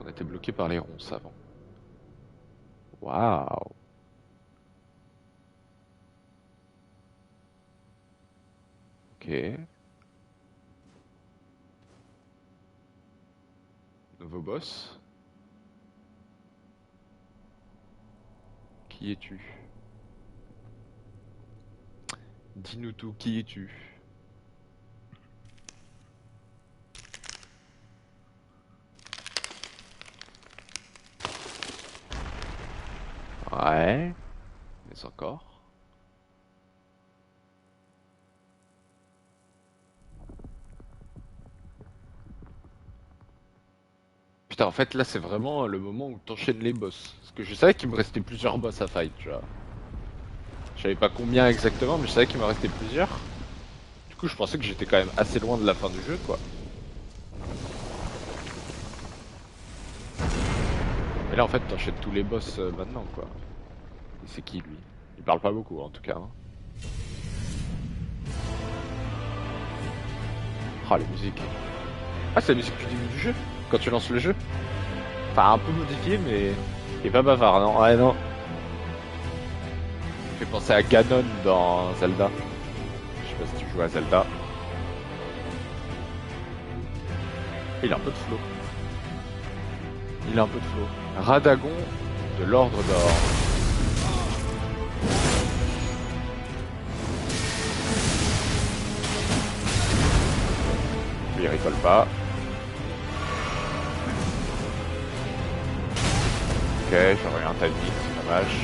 On était bloqué par les ronces avant. Waouh. Ok. Nouveau boss. Qui es-tu? Dis-nous tout, qui es-tu? Ouais. Mais encore. Putain, en fait, là, c'est vraiment le moment où t'enchaînes les boss. Parce que je savais qu'il me restait plusieurs boss à fight, tu vois. Je savais pas combien exactement, mais je savais qu'il me restait plusieurs. Du coup, je pensais que j'étais quand même assez loin de la fin du jeu, quoi. Mais là, en fait, t'enchaînes tous les boss maintenant, quoi. Et c'est qui, lui? Il parle pas beaucoup, en tout cas. Hein. Ah, la musique. Ah, c'est la musique du début du jeu, quand tu lances le jeu. Enfin, un peu modifié, mais... Il est pas bavard, non? Ouais, non. Il fait penser à Ganon dans Zelda. Je sais pas si tu joues à Zelda. Il a un peu de flow. Il a un peu de flow. Radagon de l'Ordre d'Or. Lui, il rigole pas. Ok, j'aurais un timing, c'est dommage.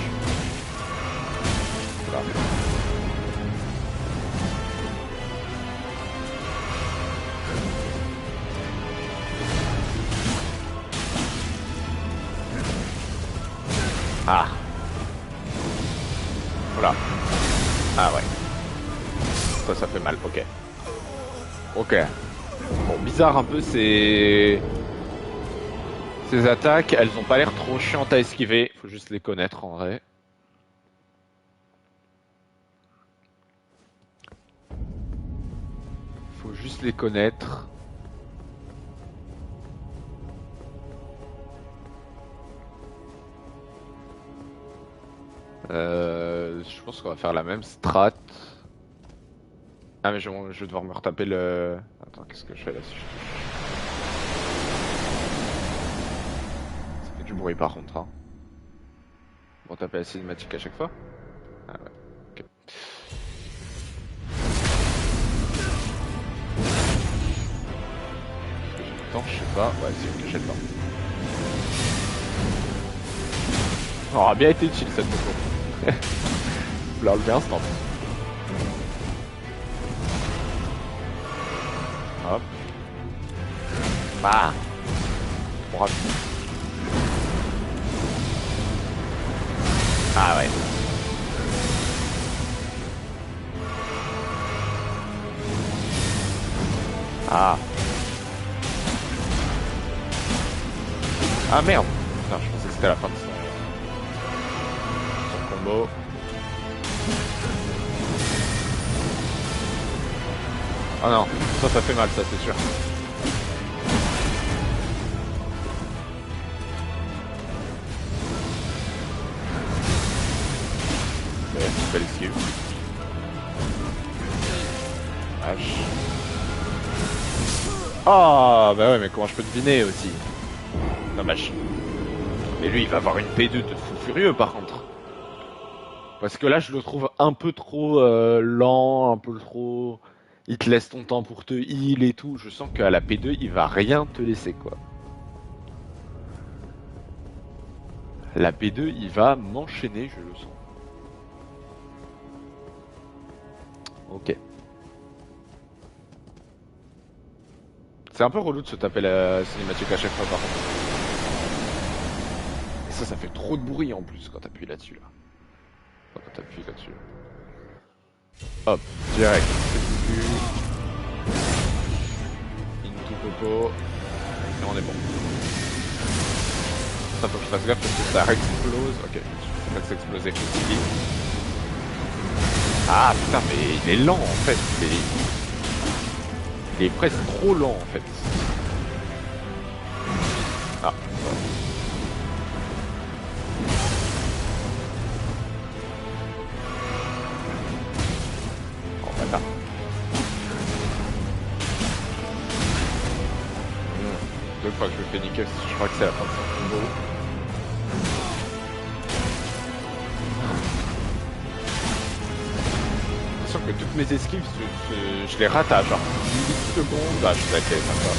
Voilà. Ah. Voilà. Ah ouais. Ça fait mal, ok. Ok. Bon, bizarre un peu ces attaques, elles ont pas l'air trop chiantes à esquiver, faut juste les connaître en vrai. Faut juste les connaître. Je pense qu'on va faire la même strat. Ah mais je vais devoir me retaper le... Attends, qu'est-ce que je fais là si je touche? Ça fait du bruit par contre, hein. Bon, taper la cinématique à chaque fois? Ah ouais, ok. Est-ce que j'ai le temps? Je sais pas. Ouais, si, ok, j'ai le temps. Ça aura bien été utile cette moto. Faut la relever instant. Hop. Ah! Trop rapide. Ah ouais. Ah. Ah merde. Putain, je pensais que c'était la fin de son combo. Ah non, ça fait mal, ça c'est sûr. Ouais, belle esquive. H. Ah bah ouais, mais comment je peux deviner aussi? Dommage. Mais lui, il va avoir une P2 de fou furieux par contre. Parce que là, je le trouve un peu trop lent, un peu trop... Il te laisse ton temps pour te heal et tout. Je sens qu'à la P2, il va rien te laisser, quoi. La P2, il va m'enchaîner, je le sens. Ok. C'est un peu relou de se taper la cinématique à chaque fois, par contre. Et ça fait trop de bruit en plus quand t'appuies là-dessus, là. Quand t'appuies là-dessus. Hop, direct. C'est foutu. Into popo. Et on est bon. Ça faut que je fasse gaffe parce que ça explose. Ok, faut pas que ça explose ici. Ah putain, mais il est lent en fait. Il est presque trop lent en fait. Ah, 2 fois que je me fais niquer, je crois que c'est la fin de son combo. J'ai l'impression que toutes mes esquives, je les rate à genre 8 secondes. Ah, je suis d'accord, sympa.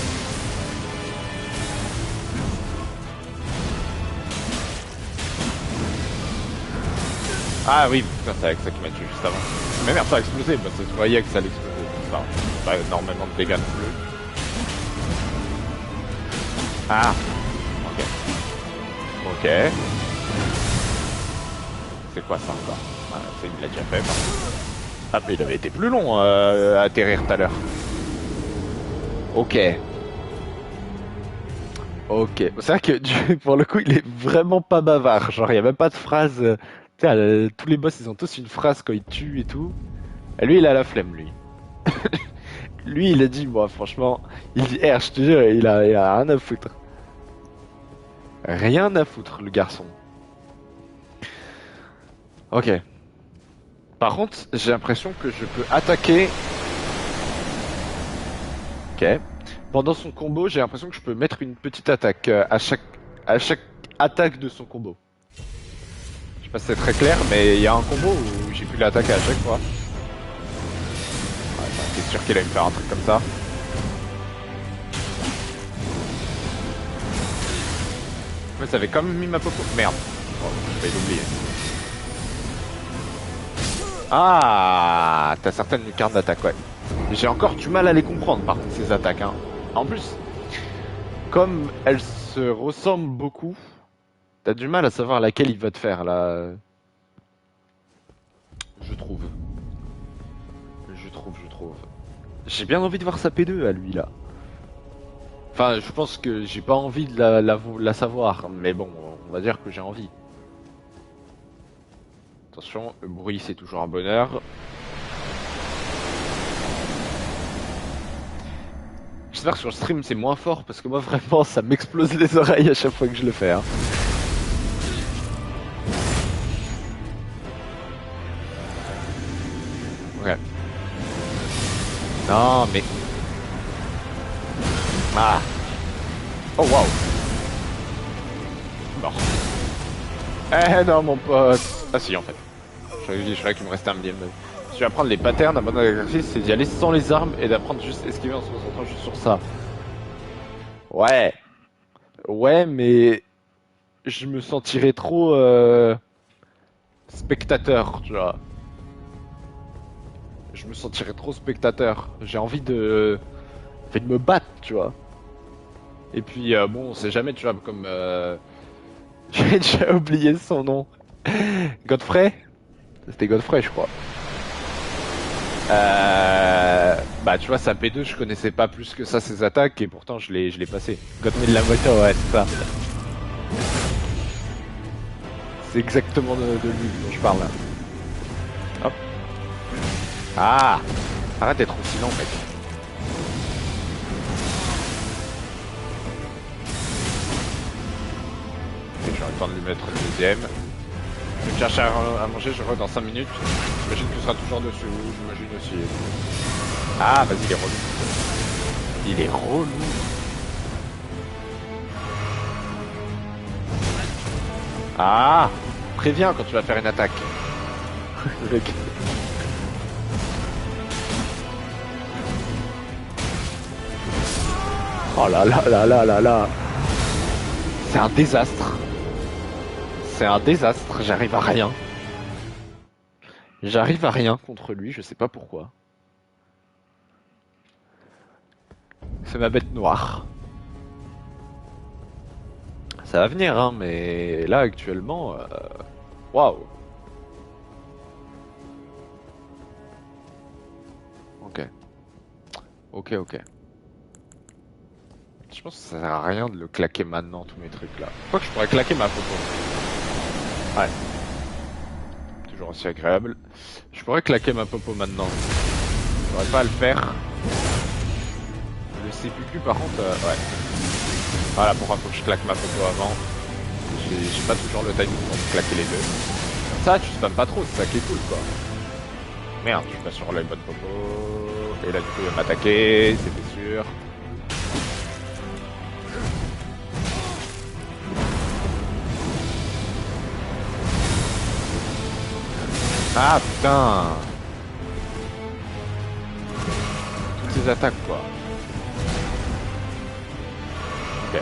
Ah oui, putain, c'est avec ça qui m'a tué juste avant. Mais merde, ça a explosé, parce que je voyais que ça allait exploser. Enfin, pas énormément de dégâts non plus. Ah, ok. Ok. C'est quoi ça encore? Ah, ça, il l'a déjà fait. Ah, mais il avait été plus long à atterrir tout à l'heure. Ok. Ok. C'est vrai que pour le coup, il est vraiment pas bavard. Genre, il n'y a même pas de phrase. Tu sais, tous les boss, ils ont tous une phrase quand ils tuent et tout. Et lui, il a la flemme, lui. Lui, il a dit, moi, franchement, il dit, je te jure, il a rien à foutre. Rien à foutre, le garçon. Ok. Par contre, j'ai l'impression que je peux attaquer. Ok. Pendant son combo, j'ai l'impression que je peux mettre une petite attaque à chaque attaque de son combo. Je sais pas si c'est très clair, mais il y a un combo où j'ai pu l'attaquer à chaque fois. Ouais, c'est sûr qu'il allait me faire un truc comme ça. Mais ça avait quand même mis ma popo. Merde. Oh, je vais l'oublier. Ah, t'as certaines cartes d'attaque, ouais. J'ai encore du mal à les comprendre, par contre, ces attaques. Hein. En plus, comme elles se ressemblent beaucoup, t'as du mal à savoir laquelle il va te faire, là. Je trouve. Je trouve. J'ai bien envie de voir sa P2 à lui, là. Enfin, je pense que j'ai pas envie de la savoir, mais bon, on va dire que j'ai envie. Attention, le bruit c'est toujours un bonheur. J'espère que sur le stream c'est moins fort parce que moi vraiment ça m'explose les oreilles à chaque fois que je le fais. Hein. Ouais. Non mais... Ah. Oh waouh. Mort. Eh non mon pote. Ah si en fait. Je croyais qu'il me restait un millième de vie. Si tu veux apprendre les patterns, un bon exercice c'est d'y aller sans les armes et d'apprendre juste esquiver en se concentrant juste sur ça. Ouais. Ouais mais... Je me sentirais trop... spectateur, tu vois. Je me sentirais trop spectateur. J'ai envie de me battre, tu vois. Et puis bon, on sait jamais, tu vois, comme j'ai déjà oublié son nom. Godfrey? C'était Godfrey, je crois. Bah tu vois, sa P2, je connaissais pas plus que ça ses attaques et pourtant je l'ai passé. Godfrey de la moto, ouais, c'est ça. C'est exactement de lui dont je parle là. Hop. Ah! Arrête d'être aussi lent, mec. Et j'aurais le temps de lui mettre le deuxième. Je vais me chercher à manger, je reviens dans 5 minutes. J'imagine que tu seras toujours dessus, j'imagine aussi. Ah, vas-y, il est relou. Il est relou. Ah! Préviens quand tu vas faire une attaque. Oh là là là là là là. C'est un désastre. C'est un désastre, j'arrive à rien. J'arrive à rien contre lui, je sais pas pourquoi. C'est ma bête noire. Ça va venir, hein, mais là actuellement, waouh. Ok. Ok. Je pense que ça sert à rien de le claquer maintenant, tous mes trucs là. Quoi que je pourrais claquer ma photo. Ouais. Toujours aussi agréable. Je pourrais claquer ma popo maintenant. J'aurais pas à le faire. Le CPQ par contre, ouais. Voilà pourquoi faut que je claque ma popo avant. J'ai pas toujours le timing pour claquer les deux. Comme ça, tu spams pas trop, c'est ça qui est cool quoi. Merde, je suis pas sur la bonne popo. Et là du coup il va m'attaquer, c'était sûr. Ah putain. Toutes ces attaques quoi. Ok.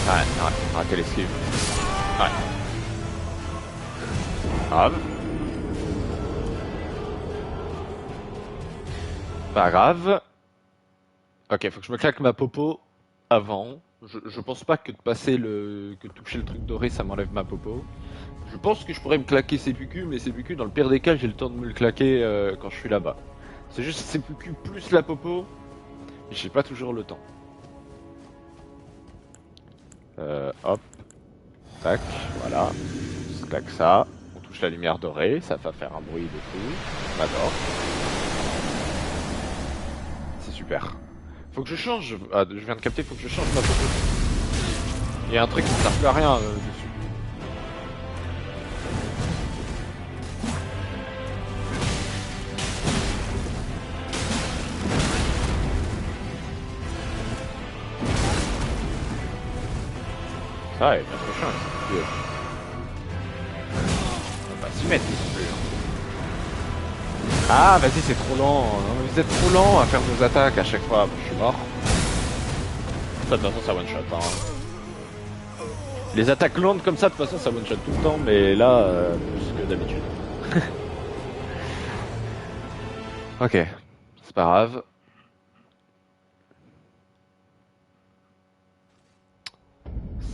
Ouais, rater l'esquive. Ouais. Grave. Pas grave. Ok, faut que je me claque ma popo avant. Je pense pas que de passer que de toucher le truc doré ça m'enlève ma popo. Je pense que je pourrais me claquer CPQ, mais CPQ dans le pire des cas j'ai le temps de me le claquer quand je suis là-bas. C'est juste CPQ plus la popo, et j'ai pas toujours le temps. Hop, tac, voilà. On se claque ça. On touche la lumière dorée, ça va faire un bruit de fou. On adore. C'est super. Faut que je change. Ah, je viens de capter, faut que je change ma popo. Il y a un truc qui ne sert plus à rien dessus. Ça va, il est bien trop chiant. On va pas s'y mettre non plus. Ah, vas-y, c'est trop lent. Non, mais vous êtes trop lent à faire nos attaques à chaque fois. Je suis mort. Ça, de toute façon, ça one shot. Hein. Les attaques lentes comme ça, de toute façon, ça one shot tout le temps, mais là, plus que d'habitude. Ok, c'est pas grave.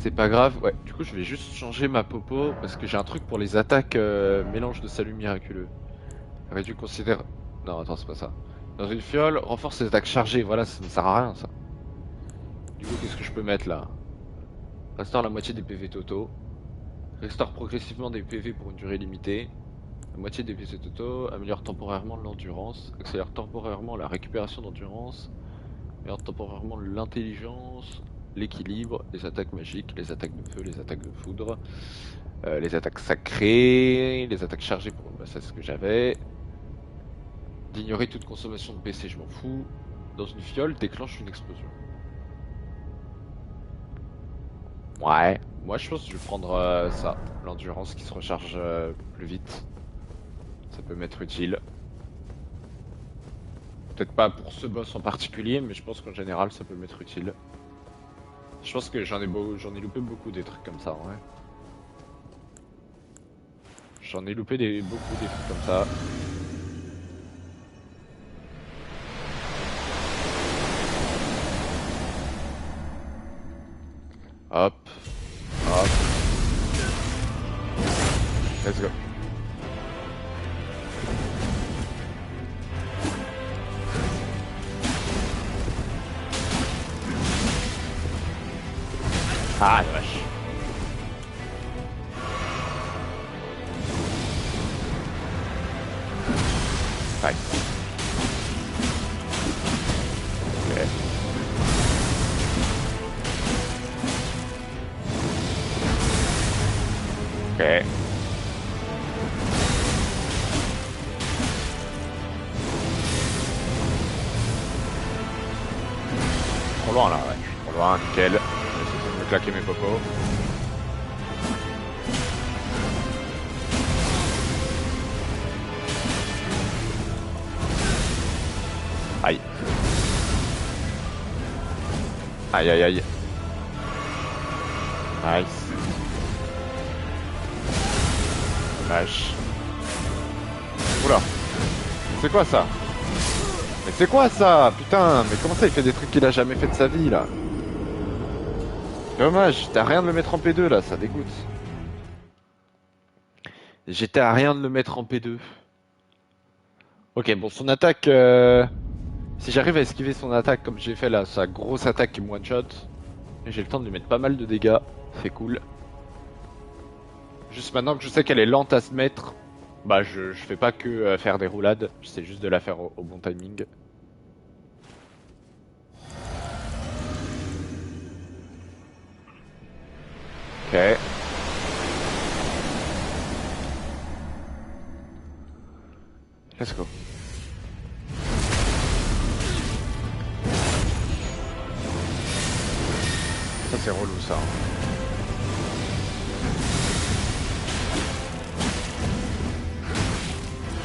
C'est pas grave. Ouais, du coup, je vais juste changer ma popo parce que j'ai un truc pour les attaques mélange de salut miraculeux. Réduit considère. Non, attends, c'est pas ça. Dans une fiole, renforce les attaques chargées. Voilà, ça ne sert à rien ça. Du coup, qu'est-ce que je peux mettre là? Restaure la moitié des PV totaux. Restaure progressivement des PV pour une durée limitée. La moitié des PV totaux. Améliore temporairement l'endurance. Accélère temporairement la récupération d'endurance. Améliore temporairement l'intelligence. L'équilibre. Les attaques magiques. Les attaques de feu. Les attaques de foudre. Les attaques sacrées. Les attaques chargées pour. Bah, ça c'est ce que j'avais. D'ignorer toute consommation de PC, je m'en fous. Dans une fiole, déclenche une explosion. Ouais, moi je pense que je vais prendre ça, l'endurance qui se recharge plus vite. Ça peut m'être utile. Peut-être pas pour ce boss en particulier, mais je pense qu'en général ça peut m'être utile. Je pense que j'en ai loupé beaucoup des trucs comme ça, ouais. J'en ai loupé beaucoup des trucs comme ça. Hop, hop. Let's go. Ah la vache. Ouais. Ok. Ok. Trop loin là, ouais. Trop loin, nickel. Je vais essayer de me claquer mes popos. Aïe. Aïe aïe aïe. Nice. Vache. Oula. C'est quoi ça? Mais c'est quoi ça? Putain, mais comment ça il fait des trucs qu'il a jamais fait de sa vie là? Dommage, t'as rien de le mettre en P2 là, ça dégoûte. J'étais à rien de le mettre en P2. Ok, bon, son attaque. Si j'arrive à esquiver son attaque comme j'ai fait là, sa grosse attaque qui me one-shot, j'ai le temps de lui mettre pas mal de dégâts. C'est cool. Juste maintenant que je sais qu'elle est lente à se mettre, bah je fais pas que faire des roulades, j'essaie juste de la faire au bon timing. Ok. Let's go. c'est relou ça.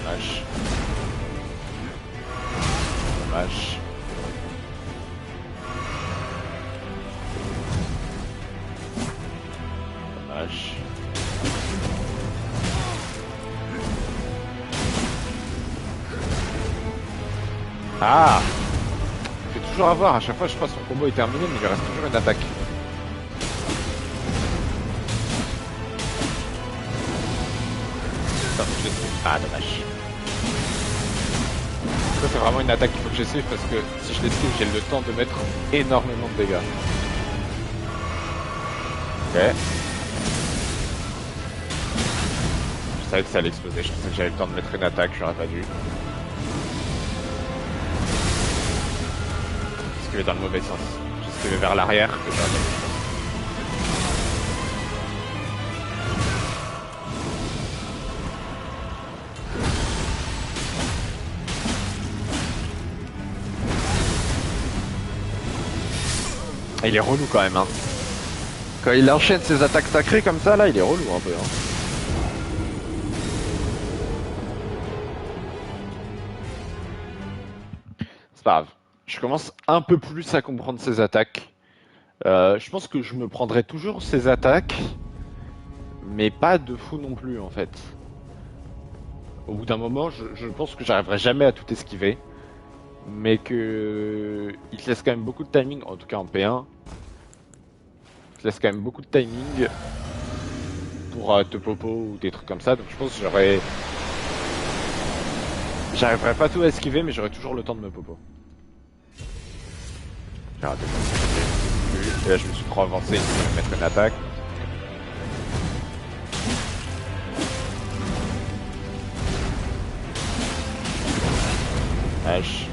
Dommage. Dommage. Dommage. Ah! Il fait toujours avoir, à chaque fois je crois que son combo est terminé, mais il lui reste toujours une attaque. Attends, ah, dommage. Ça c'est vraiment une attaque qu'il faut que j'esquive parce que si je l'esquive j'ai le temps de mettre énormément de dégâts. Ok. Je savais que ça allait exploser, je pensais que j'avais le temps de mettre une attaque, j'aurais pas dû. J'esquivais dans le mauvais sens. J'esquivais vers l'arrière que j'aurais pas dû. Il est relou quand même, hein. Quand il enchaîne ses attaques sacrées comme ça, là, il est relou un peu, hein. C'est pas grave. Je commence un peu plus à comprendre ses attaques. Je pense que je me prendrai toujours ses attaques, mais pas de fou non plus, en fait. Au bout d'un moment, je pense que j'arriverai jamais à tout esquiver, mais que il te laisse quand même beaucoup de timing, en tout cas en P1. Il te laisse quand même beaucoup de timing pour te popo ou des trucs comme ça, donc je pense que j'arriverai pas tout à esquiver, mais j'aurai toujours le temps de me popo. J'ai raté. Et là je me suis trop avancé, il fallait mettre une attaque. H.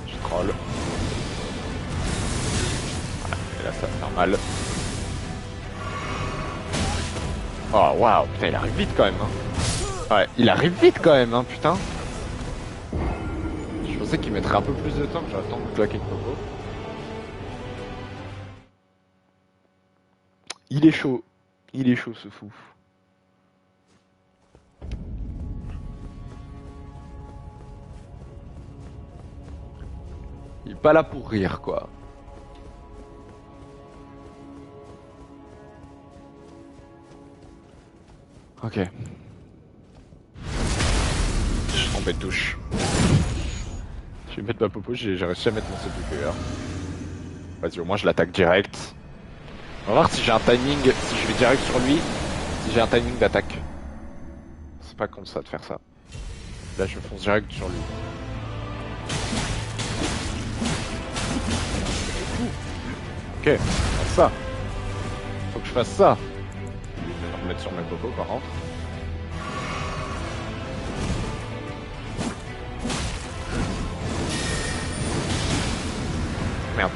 Je troll. Voilà, et là ça va faire mal. Oh waouh, putain il arrive vite quand même, hein. Ouais, il arrive vite quand même, hein, putain. Je pensais qu'il mettrait un peu plus de temps, que j'aurais le temps de claquer le popo. Il est chaud ce fou. Il est pas là pour rire, quoi. Ok. Je suis trompé de touche. Je vais mettre ma popo, j'ai réussi à mettre mon sépulcre. Vas-y, au moins je l'attaque direct. On va voir si j'ai un timing, si je vais direct sur lui, si j'ai un timing d'attaque. C'est pas con ça de faire ça. Là je fonce direct sur lui. Ok, ça. Faut que je fasse ça. Je vais me remettre sur mes popos par contre. Merde.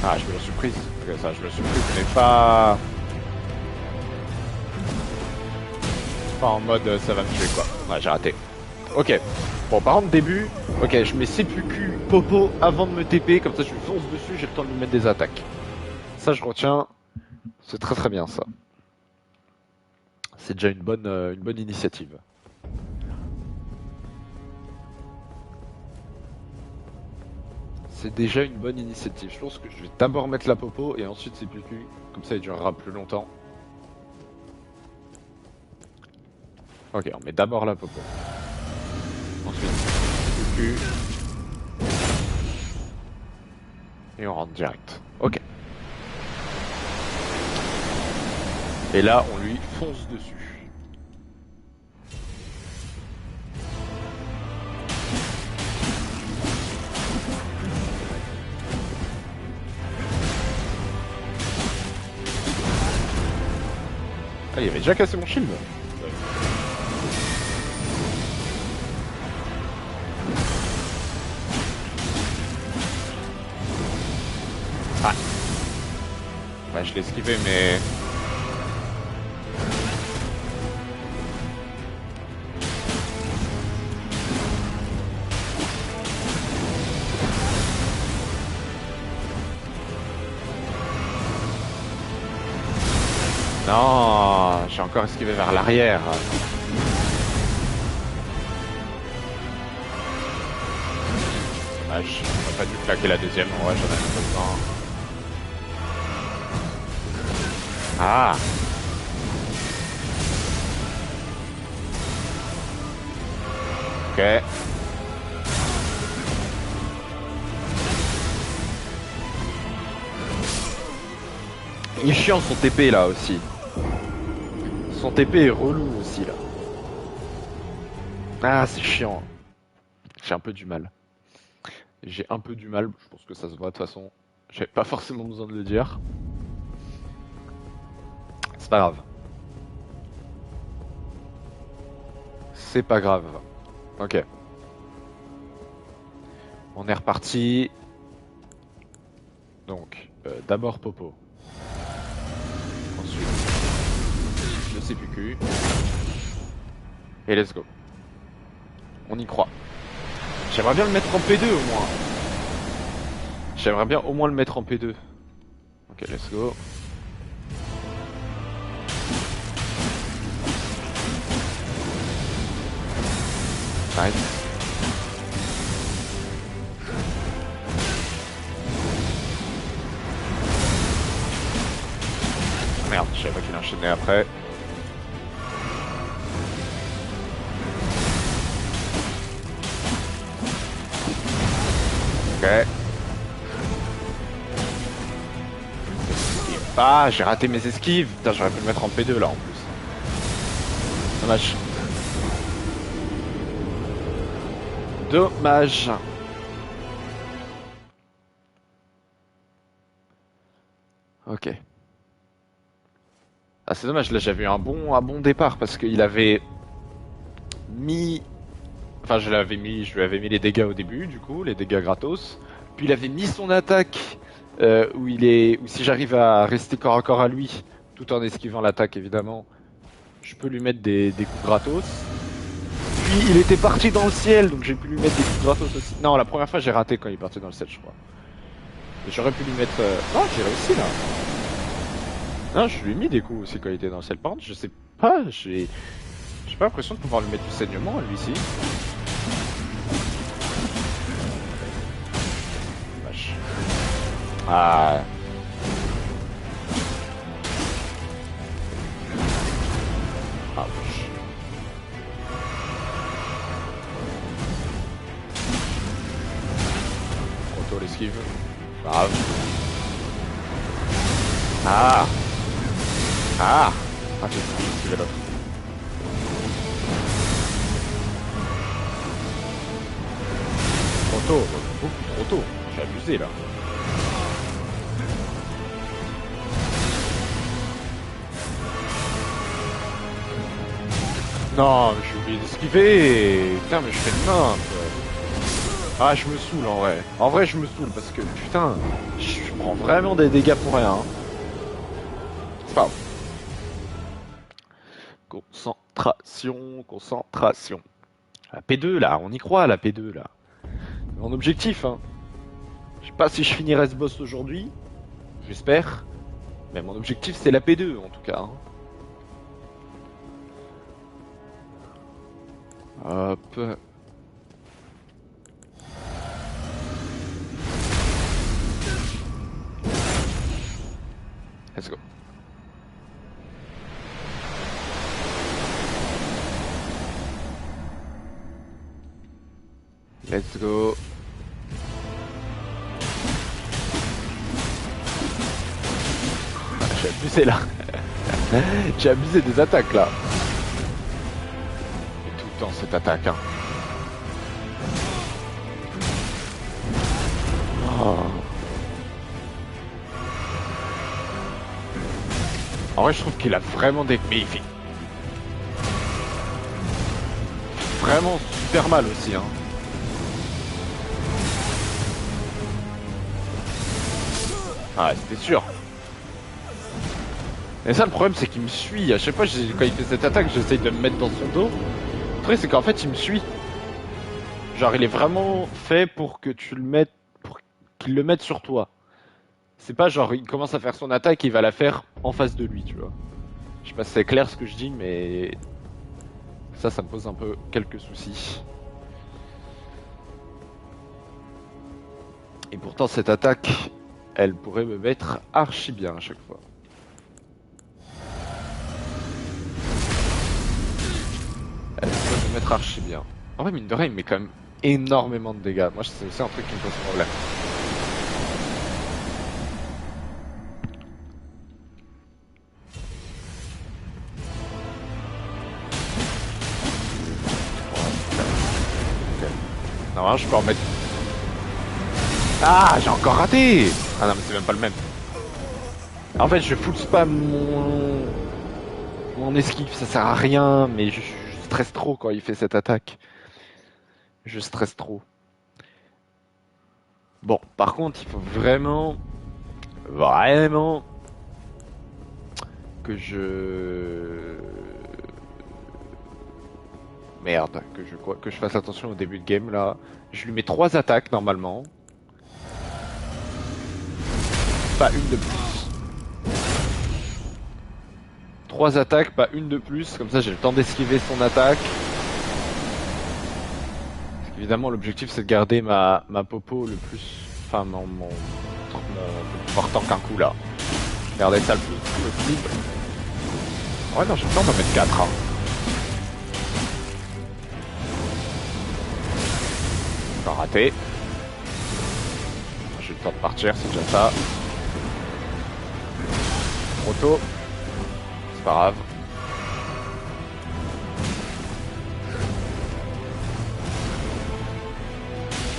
Ah, je me la suis prise. Ok, ça, je me suis prise, mais pas... Pas en mode ça va me tuer, quoi. Ouais, j'ai raté. Ok. Bon, par contre, début... Ok, je mets CPQ, popo avant de me TP, comme ça je lui fonce dessus, j'ai le temps de lui mettre des attaques. Ça, je retiens. C'est très très bien, ça. C'est déjà une bonne initiative. C'est déjà une bonne initiative. Je pense que je vais d'abord mettre la popo et ensuite CPQ. Comme ça, il durera plus longtemps. Ok, on met d'abord la popo. Ensuite, CPQ. Et on rentre direct. Ok. Et là, on lui fonce dessus. Ah, il avait déjà cassé mon shield. Ah. Ouais, je l'ai esquivé, mais... Non, j'ai encore esquivé vers l'arrière. Dommage, j'aurais pas dû claquer la deuxième, en vrai j'en ai un peu de temps. Ah! Ok. Il est chiant son TP là aussi. Son TP est relou aussi là. Ah, c'est chiant. J'ai un peu du mal. J'ai un peu du mal, je pense que ça se voit de toute façon. J'avais pas forcément besoin de le dire. C'est pas grave. C'est pas grave. Ok. On est reparti. Donc, d'abord Popo. Ensuite, le CPQ. Et let's go. On y croit. J'aimerais bien le mettre en P2 au moins. J'aimerais bien au moins le mettre en P2. Ok, let's go. Nice. Merde, je savais pas qu'il enchaînait après. Ok. Ah, j'ai raté mes esquives. Putain, j'aurais pu le mettre en P2 là en plus. Dommage. Dommage. Ok. Ah, c'est dommage, là j'avais eu un bon départ parce qu'il avait mis. Enfin, je lui avais mis les dégâts au début, du coup, les dégâts gratos. Puis il avait mis son attaque où si j'arrive à rester corps à corps à lui, tout en esquivant l'attaque évidemment, je peux lui mettre des coups gratos. Puis il était parti dans le ciel, donc j'ai pu lui mettre des coups gratos aussi. Non, la première fois j'ai raté quand il partait dans le ciel, je crois. Et j'aurais pu lui mettre. Non, j'ai réussi là. Non, je lui ai mis des coups aussi quand il était dans le ciel. Par contre, je sais pas, j'ai pas l'impression de pouvoir lui mettre du saignement à lui-ci. Vache. Ah. Ah, vache. Trop tôt l'esquive. Grave. Ah. Ah. Ah, j'ai esquivé l'autre. Trop tôt, beaucoup trop tôt. J'ai abusé là. Non, mais j'ai oublié d'esquiver. Putain, mais je fais de n'importe. Ah, je me saoule en vrai. En vrai, je me saoule parce que putain, je prends vraiment des dégâts pour rien. Hein. C'est pas grave. Concentration, concentration. La P2 là, on y croit la P2 là. Mon objectif, hein. Je sais pas si je finirai ce boss aujourd'hui. J'espère. Mais mon objectif c'est la P2 en tout cas. Hein. Hop. Let's go. Let's go. J'ai abusé là. J'ai abusé des attaques là. Et tout le temps cette attaque. Hein. Oh. En vrai, je trouve qu'il a vraiment des. Mais il fait vraiment super mal aussi. Hein. Ah, c'était sûr. Et ça, le problème, c'est qu'il me suit. À chaque fois, quand il fait cette attaque, j'essaye de me mettre dans son dos. Le truc, c'est qu'en fait, il me suit. Genre, il est vraiment fait pour que tu le mettes, pour qu'il le mette sur toi. C'est pas genre, il commence à faire son attaque et il va la faire en face de lui, tu vois. Je sais pas si c'est clair ce que je dis, mais ça me pose un peu quelques soucis. Et pourtant, cette attaque, elle pourrait me mettre archi bien à chaque fois. Elle pourrait me mettre archi bien. En vrai, mine de rien, il met quand même énormément de dégâts. Moi, c'est aussi un truc qui me pose problème. Normalement, je peux en mettre. Ah, j'ai encore raté! Ah non, mais c'est même pas le même. En fait, je full spam mon esquive, ça sert à rien, mais je stresse trop quand il fait cette attaque. Je stresse trop. Bon, par contre, il faut vraiment que je... Merde, que je fasse attention au début de game, là. Je lui mets 3 attaques, normalement. Pas une de plus. 3 attaques, pas une de plus, comme ça j'ai le temps d'esquiver son attaque. Parce qu'évidemment, l'objectif c'est de garder ma popo le plus... Enfin, mon plus fort tank un coup, là. Garder ça le plus possible. Ouais, non, j'ai le temps d'en mettre 4, hein. Encore raté. J'ai le temps de partir, c'est déjà ça. Trop tôt. C'est pas grave.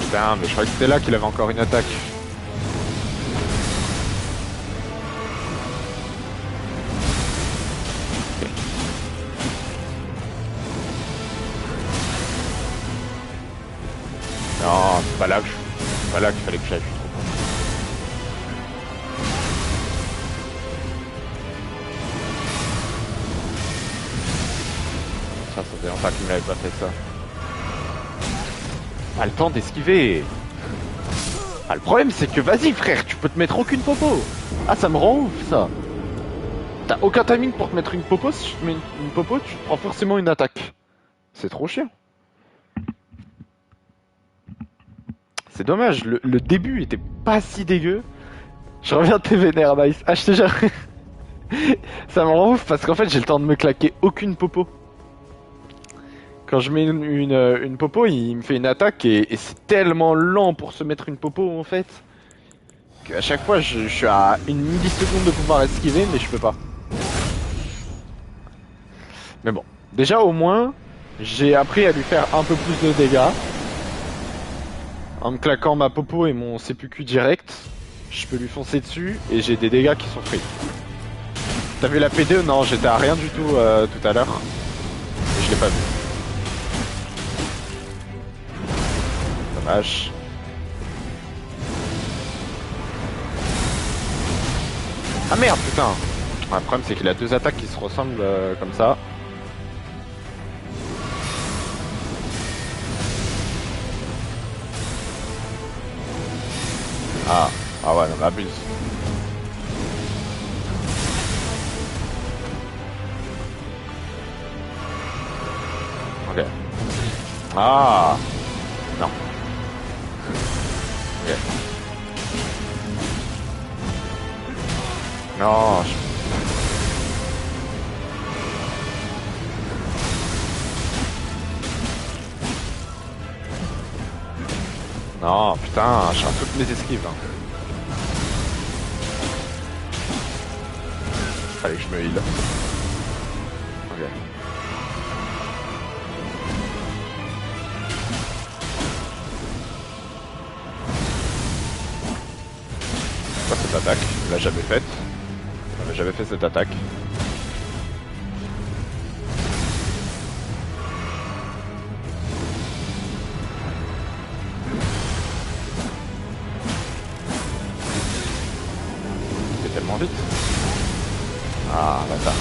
Putain, mais je croyais que c'était là qu'il avait encore une attaque. Non, c'est pas là que c'est pas là qu'il fallait que j'aille, je suis trop con. Ça faisait longtemps qu'il m'avait pas fait ça. Pas le temps d'esquiver. Ah, le problème c'est que vas-y frère, tu peux te mettre aucune popo. Ah, ça me rend ouf ça. T'as aucun timing pour te mettre une popo, si tu te mets une popo, tu te prends forcément une attaque. C'est trop chiant. C'est dommage, le début était pas si dégueu. Je reviens de tes vénères, Nice. Ah, je te jure. Ça me rend ouf parce qu'en fait j'ai le temps de me claquer aucune popo. Quand je mets une popo, il me fait une attaque et c'est tellement lent pour se mettre une popo en fait. Qu'à chaque fois je suis à une milliseconde de pouvoir esquiver mais je peux pas. Mais bon, déjà au moins j'ai appris à lui faire un peu plus de dégâts. En me claquant ma popo et mon CPQ direct, je peux lui foncer dessus et j'ai des dégâts qui sont free. T'as vu la P2? Non, j'étais à rien du tout tout à l'heure. Et je l'ai pas vu. Dommage. Ah merde, putain. Le problème c'est qu'il a 2 attaques qui se ressemblent comme ça. Ah ouais, non, mais abuse. Ok. Ah non. Ok. Non, non, putain, je rate toutes mes esquives. Hein. Fallait que je me heal. Ok. Quoi cette attaque? Je l'ai jamais faite. J'avais jamais fait cette attaque. C'est tellement vite. Ah, bâtard.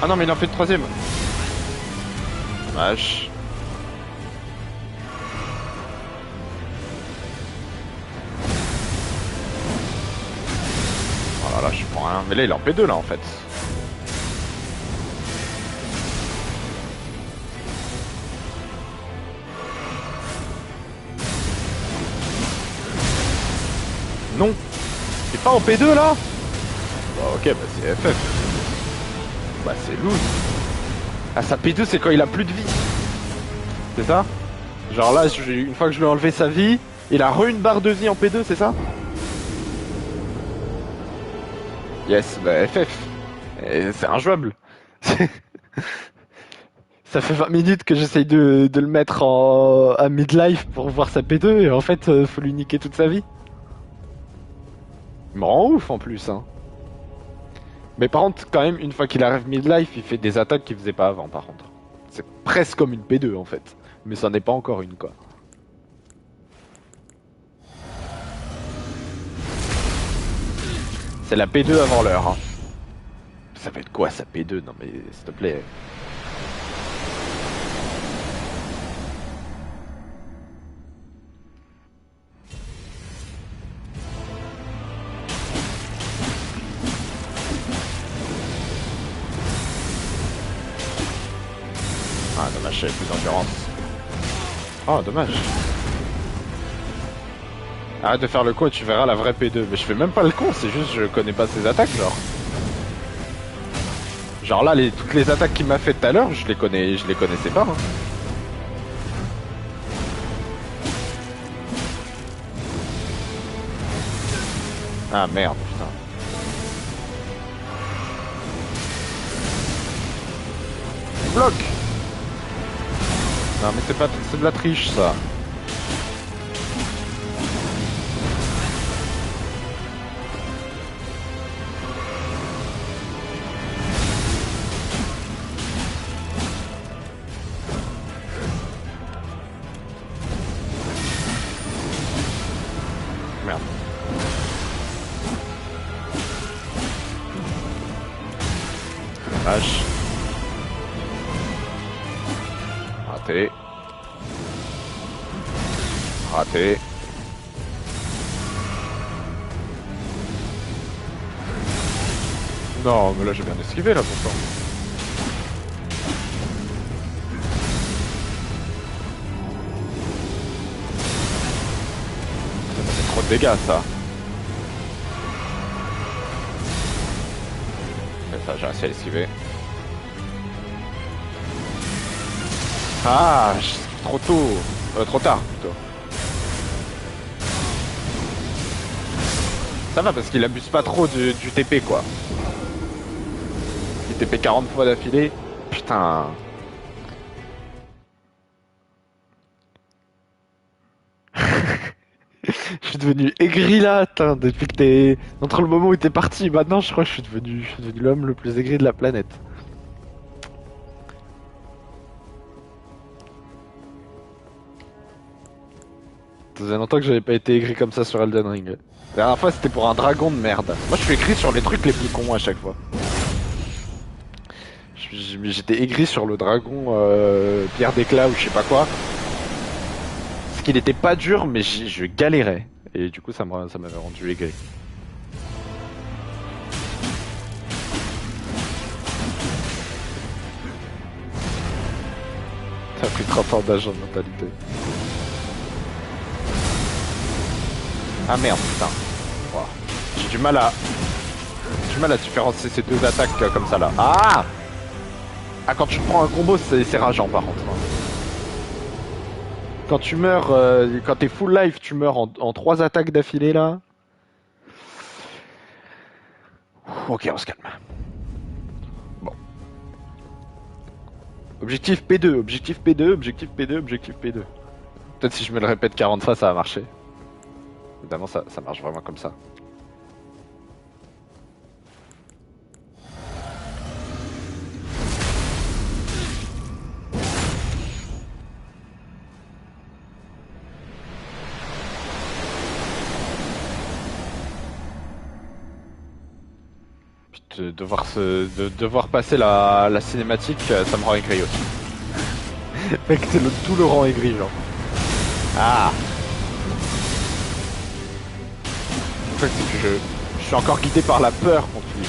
Ah non, mais il en fait le 3ème. Dommage. Oh là voilà, je prends rien. Mais là, il est en P2 là en fait. Non, t'es pas en P2 là? Bah ok, bah c'est FF. Bah c'est loose. Ah, sa P2 c'est quand il a plus de vie. C'est ça? Genre là, une fois que je lui ai enlevé sa vie, il a re une barre de vie en P2, c'est ça? Yes, bah FF. C'est injouable. Ça fait 20 minutes que j'essaye de le mettre à midlife pour voir sa P2 et en fait, faut lui niquer toute sa vie. Il me rend ouf en plus, hein. Mais par contre, quand même, une fois qu'il arrive midlife, il fait des attaques qu'il faisait pas avant, par contre. C'est presque comme une P2 en fait. Mais ça n'est pas encore une, quoi. C'est la P2 avant l'heure, hein. Ça va être quoi, sa P2? Non mais, s'il te plaît. Ah, dommage, j'avais plus d'endurance. Oh, dommage. Arrête de faire le con et tu verras la vraie P2. Mais je fais même pas le con, c'est juste je connais pas ses attaques, genre. Genre là, toutes les attaques qu'il m'a fait tout à l'heure, je les connaissais pas. Hein. Ah merde, putain. Bloc. Non mais c'est de la triche ça. Merde. Vache. Raté. Raté. Non, mais là j'ai bien esquivé là pourtant. Ça m'a fait trop de dégâts ça. Mais ça, j'ai réussi à l'esquiver. Ah, trop tôt. Trop tard plutôt. Ça va parce qu'il abuse pas trop du TP quoi. Il TP 40 fois d'affilée. Putain. Je suis devenu aigri là, attends, depuis que t'es... Entre le moment où t'es parti et maintenant, je crois que je suis devenu l'homme le plus aigri de la planète. Ça faisait longtemps que j'avais pas été aigri comme ça sur Elden Ring. La dernière fois, c'était pour un dragon de merde. Moi, je suis aigri sur les trucs les plus cons à chaque fois. J'étais aigri sur le dragon pierre d'éclat ou je sais pas quoi. Parce qu'il était pas dur, mais je galérais. Et du coup, ça m'avait rendu aigri. T'as pris 30 ans d'âge en mentalité. Ah merde, putain. Wow. J'ai du mal à différencier ces deux attaques comme ça là. Ah! Ah, quand tu prends un combo, c'est rageant par contre. Quand tu meurs, quand t'es full life, tu meurs en 3 attaques d'affilée là. Ok, on se calme. Bon. Objectif P2, objectif P2, objectif P2, objectif P2. Peut-être si je me le répète 40 fois, ça va marcher. Évidemment, ça marche vraiment comme ça. Devoir passer la cinématique, ça me rend aigri aussi. Mec, c'est tout le rang aigri, genre. Ah! En fait, c'est que je suis suis encore guidé par la peur contre lui.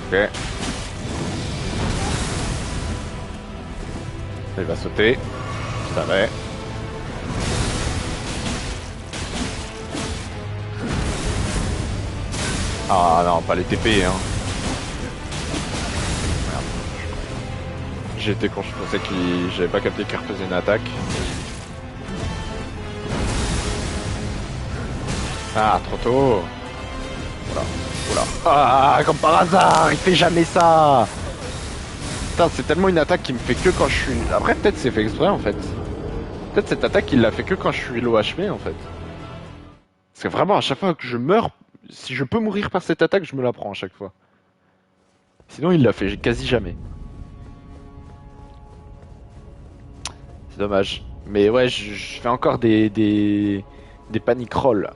Ok. Il va sauter. Je savais. Ah non, pas les TP, hein. Merde. J'étais con, je pensais qu'il... J'avais pas capté qu'il refaisait une attaque. Ah, trop tôt. Voilà. Voilà. Ah, comme par hasard, il fait jamais ça. Putain, c'est tellement une attaque qui me fait que quand je suis... Après, peut-être c'est fait exprès, en fait. Peut-être cette attaque, il l'a fait que quand je suis low HP, en fait. Parce que vraiment, à chaque fois que je meurs, si je peux mourir par cette attaque, je me la prends à chaque fois. Sinon, il l'a fait quasi jamais. C'est dommage. Mais ouais, je fais encore des panic rolls.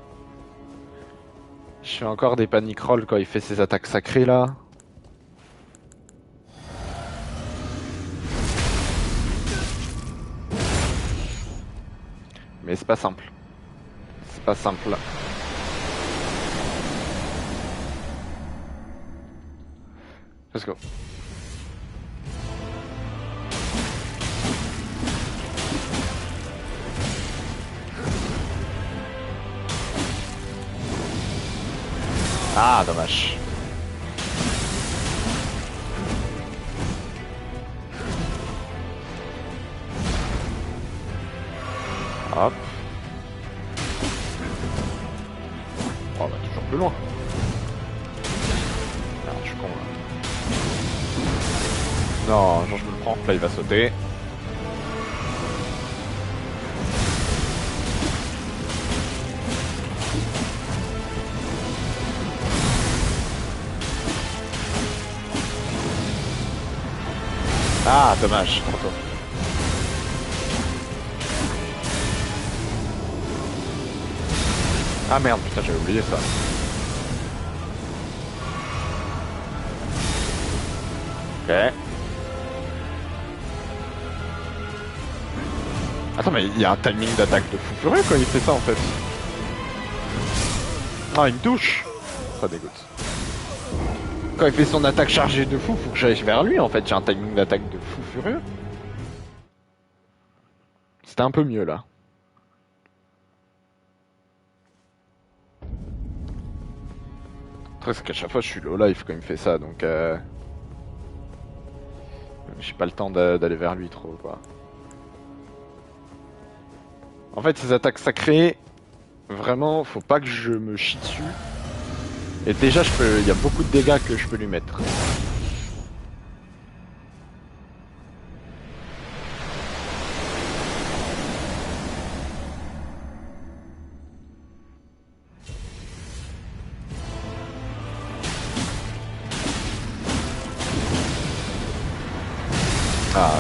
Je fais encore des panic rolls quand il fait ses attaques sacrées, là. Mais c'est pas simple. C'est pas simple. Let's go. Ah, dommage. Hop. Oh, bah toujours plus loin. Merde, je suis con là. Non, genre je me le prends. Là, il va sauter. Ah, dommage, trop tôt. Ah merde, putain, j'avais oublié ça. Ok. Attends, mais il y a un timing d'attaque de fou furieux quand il fait ça en fait. Ah, il me touche. Ça dégoûte. Quand il fait son attaque chargée de fou, faut que j'aille vers lui en fait. J'ai un timing d'attaque de fou furieux. C'était un peu mieux là. Après, c'est qu'à chaque fois je suis low life quand il me fait ça donc j'ai pas le temps d'aller vers lui trop quoi. En fait, ces attaques sacrées, vraiment, faut pas que je me chie dessus. Et déjà, il y a beaucoup de dégâts que je peux lui mettre. Ah,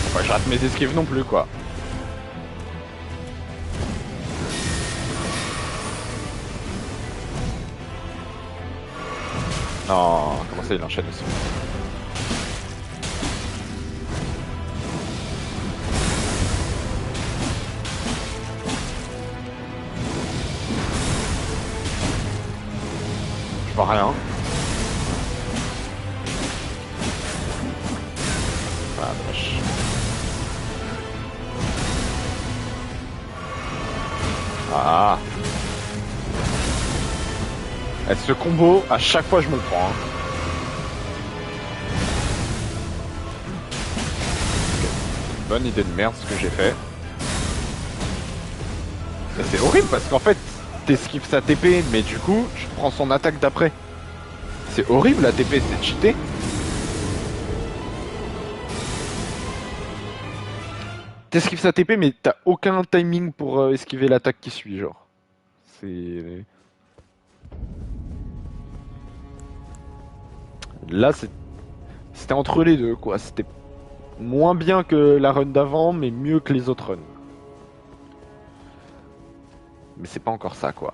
faut pas que je rate mes esquives non plus, quoi. Non, comment ça, il enchaîne aussi. Je vois rien. Ah, dommage. Ah. Et ce combo, à chaque fois, je me le prends. Hein. Okay. Bonne idée de merde ce que j'ai fait. C'est horrible parce qu'en fait, t'esquives sa TP, mais du coup, je prends son attaque d'après. C'est horrible la TP, c'est cheaté. T'esquives sa TP, mais t'as aucun timing pour esquiver l'attaque qui suit, genre. C'est... Là, c'était entre les deux, quoi. C'était moins bien que la run d'avant, mais mieux que les autres runs. Mais c'est pas encore ça, quoi.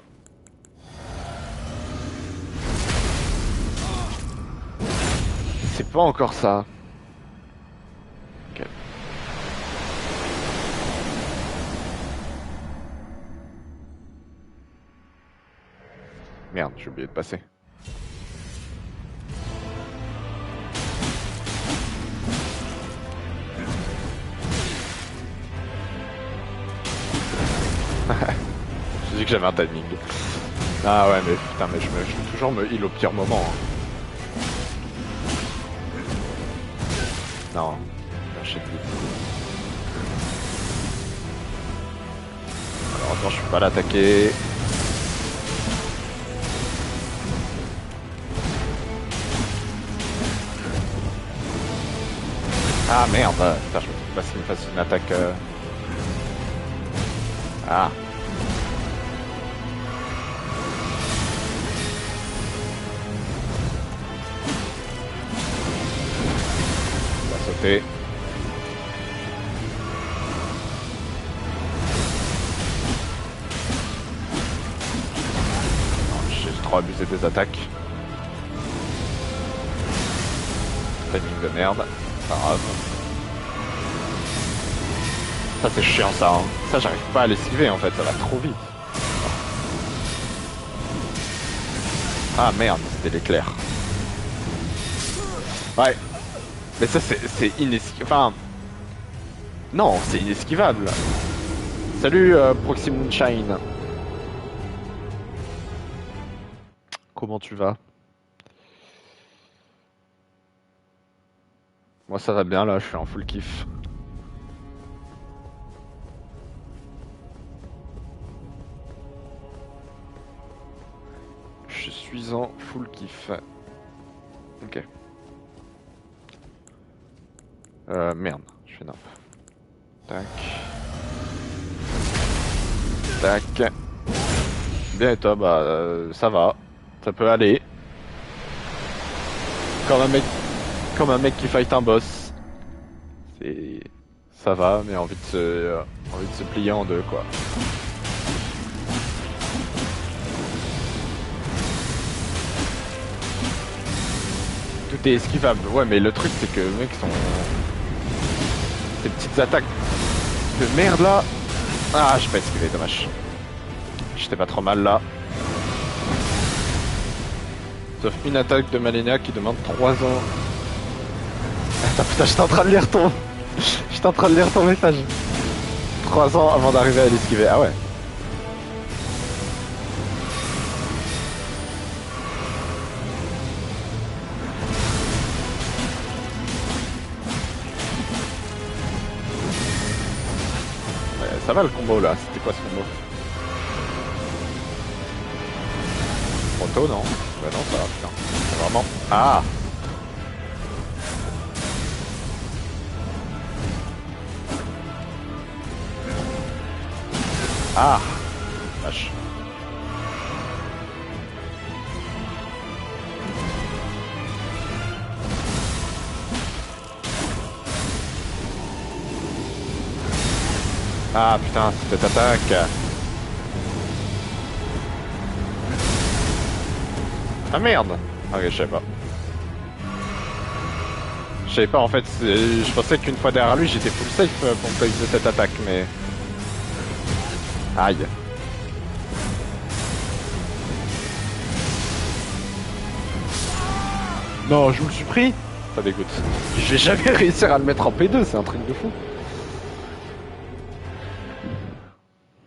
C'est pas encore ça. Ok. Merde, j'ai oublié de passer. J'ai dit que j'avais un timing. Ah ouais, mais putain, mais je vais toujours me heal au pire moment. Hein. Non, lâcher de vite. Alors attends, je peux pas l'attaquer. Ah merde, putain, je me dis pas qu'il me fasse une attaque. Ah. On va sauter. J'ai trop abusé des attaques. Timing de merde. Pas grave. Ça c'est chiant ça, hein. Ça j'arrive pas à l'esquiver en fait, ça va trop vite. Ah merde, c'était l'éclair. Ouais. Mais ça c'est inesquivable. Enfin... Non, c'est inesquivable. Salut Proxim Shine. Comment tu vas? Moi ça va bien là, je suis en full kiff. Je suis en full kiff. Ok. Merde, je fais nimp. Tac. Tac. Bien et toi, bah ça va. Ça peut aller. Comme un mec qui fight un boss. C'est... Ça va, mais envie de se plier en deux, quoi. Tout est esquivable. Ouais, mais le truc, c'est que, mec, ces petites attaques de merde, là... Ah, j'ai pas esquivé, dommage. J'étais pas trop mal, là. Sauf une attaque de Malenia qui demande 3 ans. Attends, putain, j'étais en train de lire ton... J'étais en train de lire ton message. 3 ans avant d'arriver à l'esquiver. Ah ouais. Ouais, ça va le combo là. C'était quoi ce combo? Proto, non? Bah non, ça va, putain. C'est vraiment... Ah! Ah! Vache. Ah putain, cette attaque! Ah merde! Ok, je savais pas. Je savais pas en fait, je pensais qu'une fois derrière lui j'étais full safe pour pas utiliser cette attaque, mais... Aïe. Non, je me suis pris. Ça dégoûte. Je vais jamais réussir à le mettre en P2, c'est un truc de fou.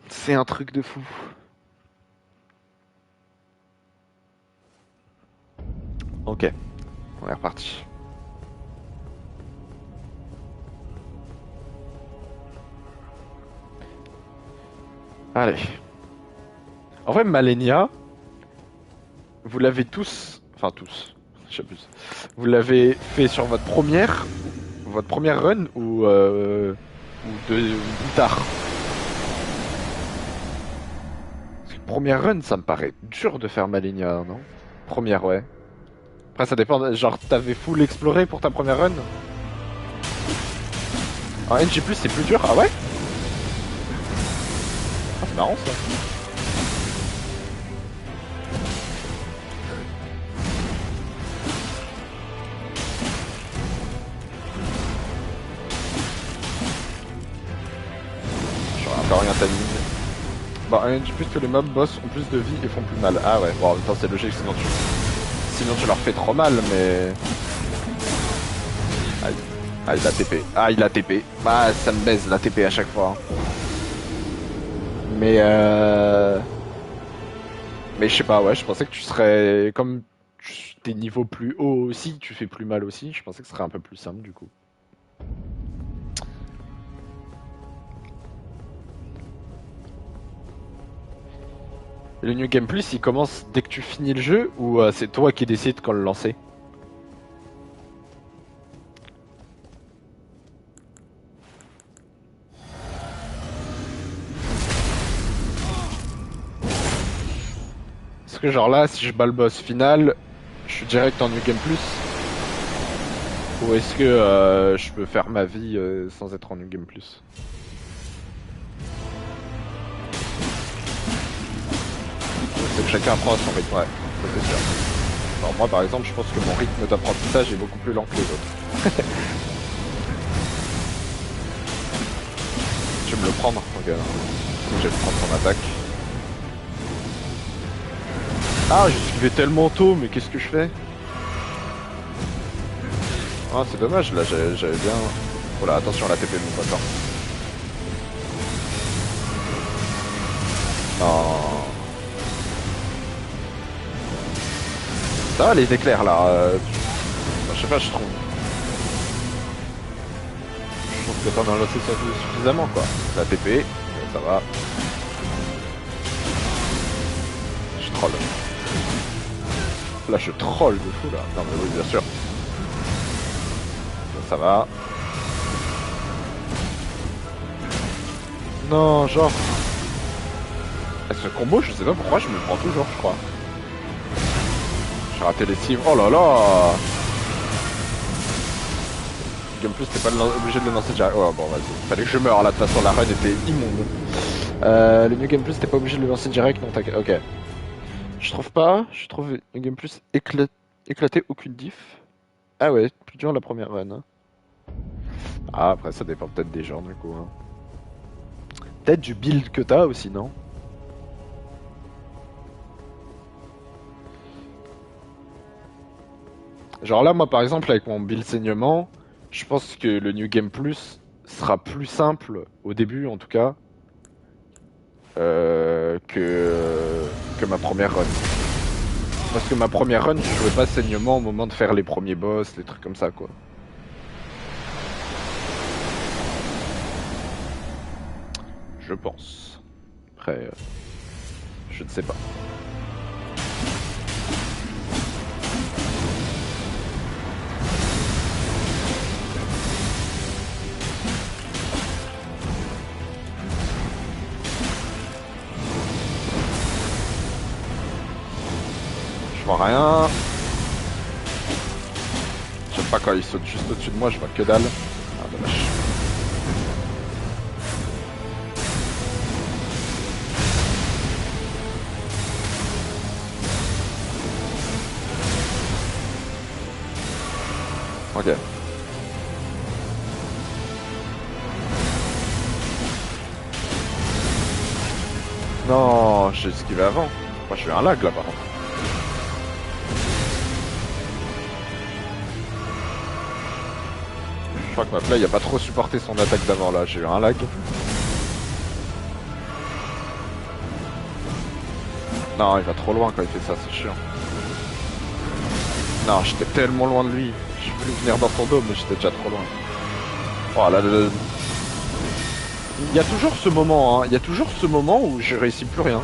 C'est un truc de fou. Ok, on est reparti. Allez. En vrai, Malenia, vous l'avez tous... Enfin, tous. J'abuse. Vous l'avez fait sur votre première run ou ou tard. Parce que première run, ça me paraît dur de faire Malenia, non? Première, ouais. Après, ça dépend. Genre, t'avais full exploré pour ta première run? En NG+, c'est plus dur? Ah ouais? Ah, c'est marrant ça. J'aurais encore rien timing. Bah, un NG plus que les mobs boss ont plus de vie et font plus mal. Ah ouais, bon en même temps c'est logique, sinon tu leur fais trop mal, mais... Aïe. Ah, il a TP. Ah, il a TP. Bah, ça me baise la TP à chaque fois. Mais Mais je sais pas, ouais, je pensais que tu serais... Comme t'es niveau plus haut aussi, tu fais plus mal aussi, je pensais que ce serait un peu plus simple du coup. Le New Game Plus, il commence dès que tu finis le jeu ou c'est toi qui décides quand le lancer? Parce que genre là, si je bats le boss final, je suis direct en New Game Plus? Ou est-ce que je peux faire ma vie sans être en New Game Plus? C'est que chacun apprend à son rythme, ouais, ça c'est sûr. Alors moi par exemple, je pense que mon rythme d'apprentissage est beaucoup plus lent que les autres. Tu veux me le prendre? Ok. Je vais prendre ton attaque. Ah, j'ai esquivé tellement tôt, mais qu'est-ce que je fais? Ah, c'est dommage, là, j'avais bien... Oh là, attention, la TP de mon pote. Non. Ça va, les éclairs, là. Je sais pas, je trouve... Je trouve que t'en as lancé suffisamment, quoi. La TP, ça va. Je troll. Là, je troll de fou, là. Non, mais oui, bien sûr. Ça va. Non, genre... Ce combo, je sais pas pourquoi, je me le prends toujours, je crois. J'ai raté les cibles. Oh là là! Game plus, t'es pas obligé de le lancer direct. Oh bon, vas-y. Fallait que je meure là, de toute façon, la run était immonde. Le New Game Plus, t'es pas obligé de le lancer direct, non, t'inquiète. Ok. Je trouve pas. Je trouve New Game Plus éclaté, aucune diff. Ah ouais, plus dur la première run. Hein. Ah, après, ça dépend peut-être des gens, du coup. Hein. Peut-être du build que t'as aussi, non? Genre là, moi, par exemple, avec mon build saignement, je pense que le New Game Plus sera plus simple, au début en tout cas, que ma première run. Parce que ma première run, je jouais pas saignement au moment de faire les premiers boss, les trucs comme ça, quoi. Je pense. Après, je ne sais pas. Je vois rien. J'aime pas quand il saute juste au-dessus de moi, je vois que dalle. Ah, dommage. Ok. Non, j'ai esquivé avant. Moi, j'ai eu un lag là, par contre. Je crois que ma play a pas trop supporté son attaque d'avant là, j'ai eu un lag. Non, il va trop loin quand il fait ça, c'est chiant. Non, j'étais tellement loin de lui. Je voulais venir dans son dos, mais j'étais déjà trop loin. Oh là là. Il y a toujours ce moment, hein. Il y a toujours ce moment où je réussis plus rien.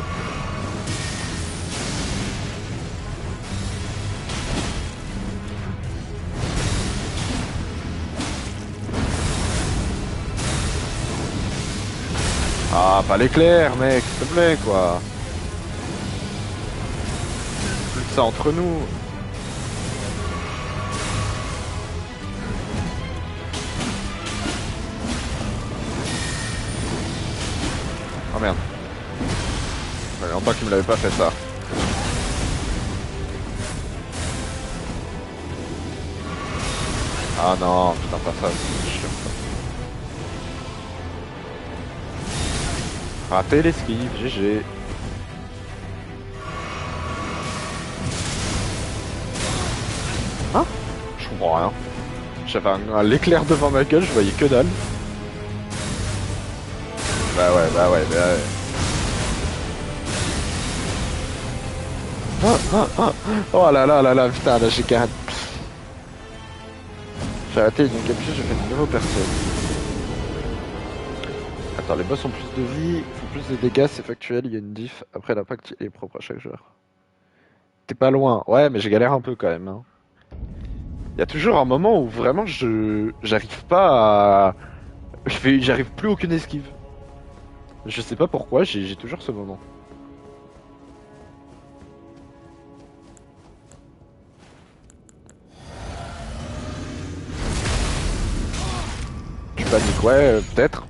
Ah, pas l'éclair, mec, s'il te plaît, quoi. Plus de ça entre nous. Oh merde. Ça fait longtemps qu'il me l'avait pas fait ça. Ah non, putain, pas ça, c'est chiant ça. Raté l'esquive, GG. Hein? Je comprends rien. J'avais l'éclair devant ma gueule, je voyais que dalle. Bah ouais. Oh là, putain, là j'ai carré. J'ai raté une capture, j'ai fait de nouveaux personnes. Attends, les boss ont plus de vie, font plus de dégâts, c'est factuel, il y a une diff. Après, l'impact est propre à chaque joueur. T'es pas loin, ouais, mais j'ai galère un peu quand même. Hein. Il y a toujours un moment où vraiment j'arrive pas à. J'arrive plus aucune esquive. Je sais pas pourquoi, j'ai toujours ce moment. Tu paniques, ouais, peut-être.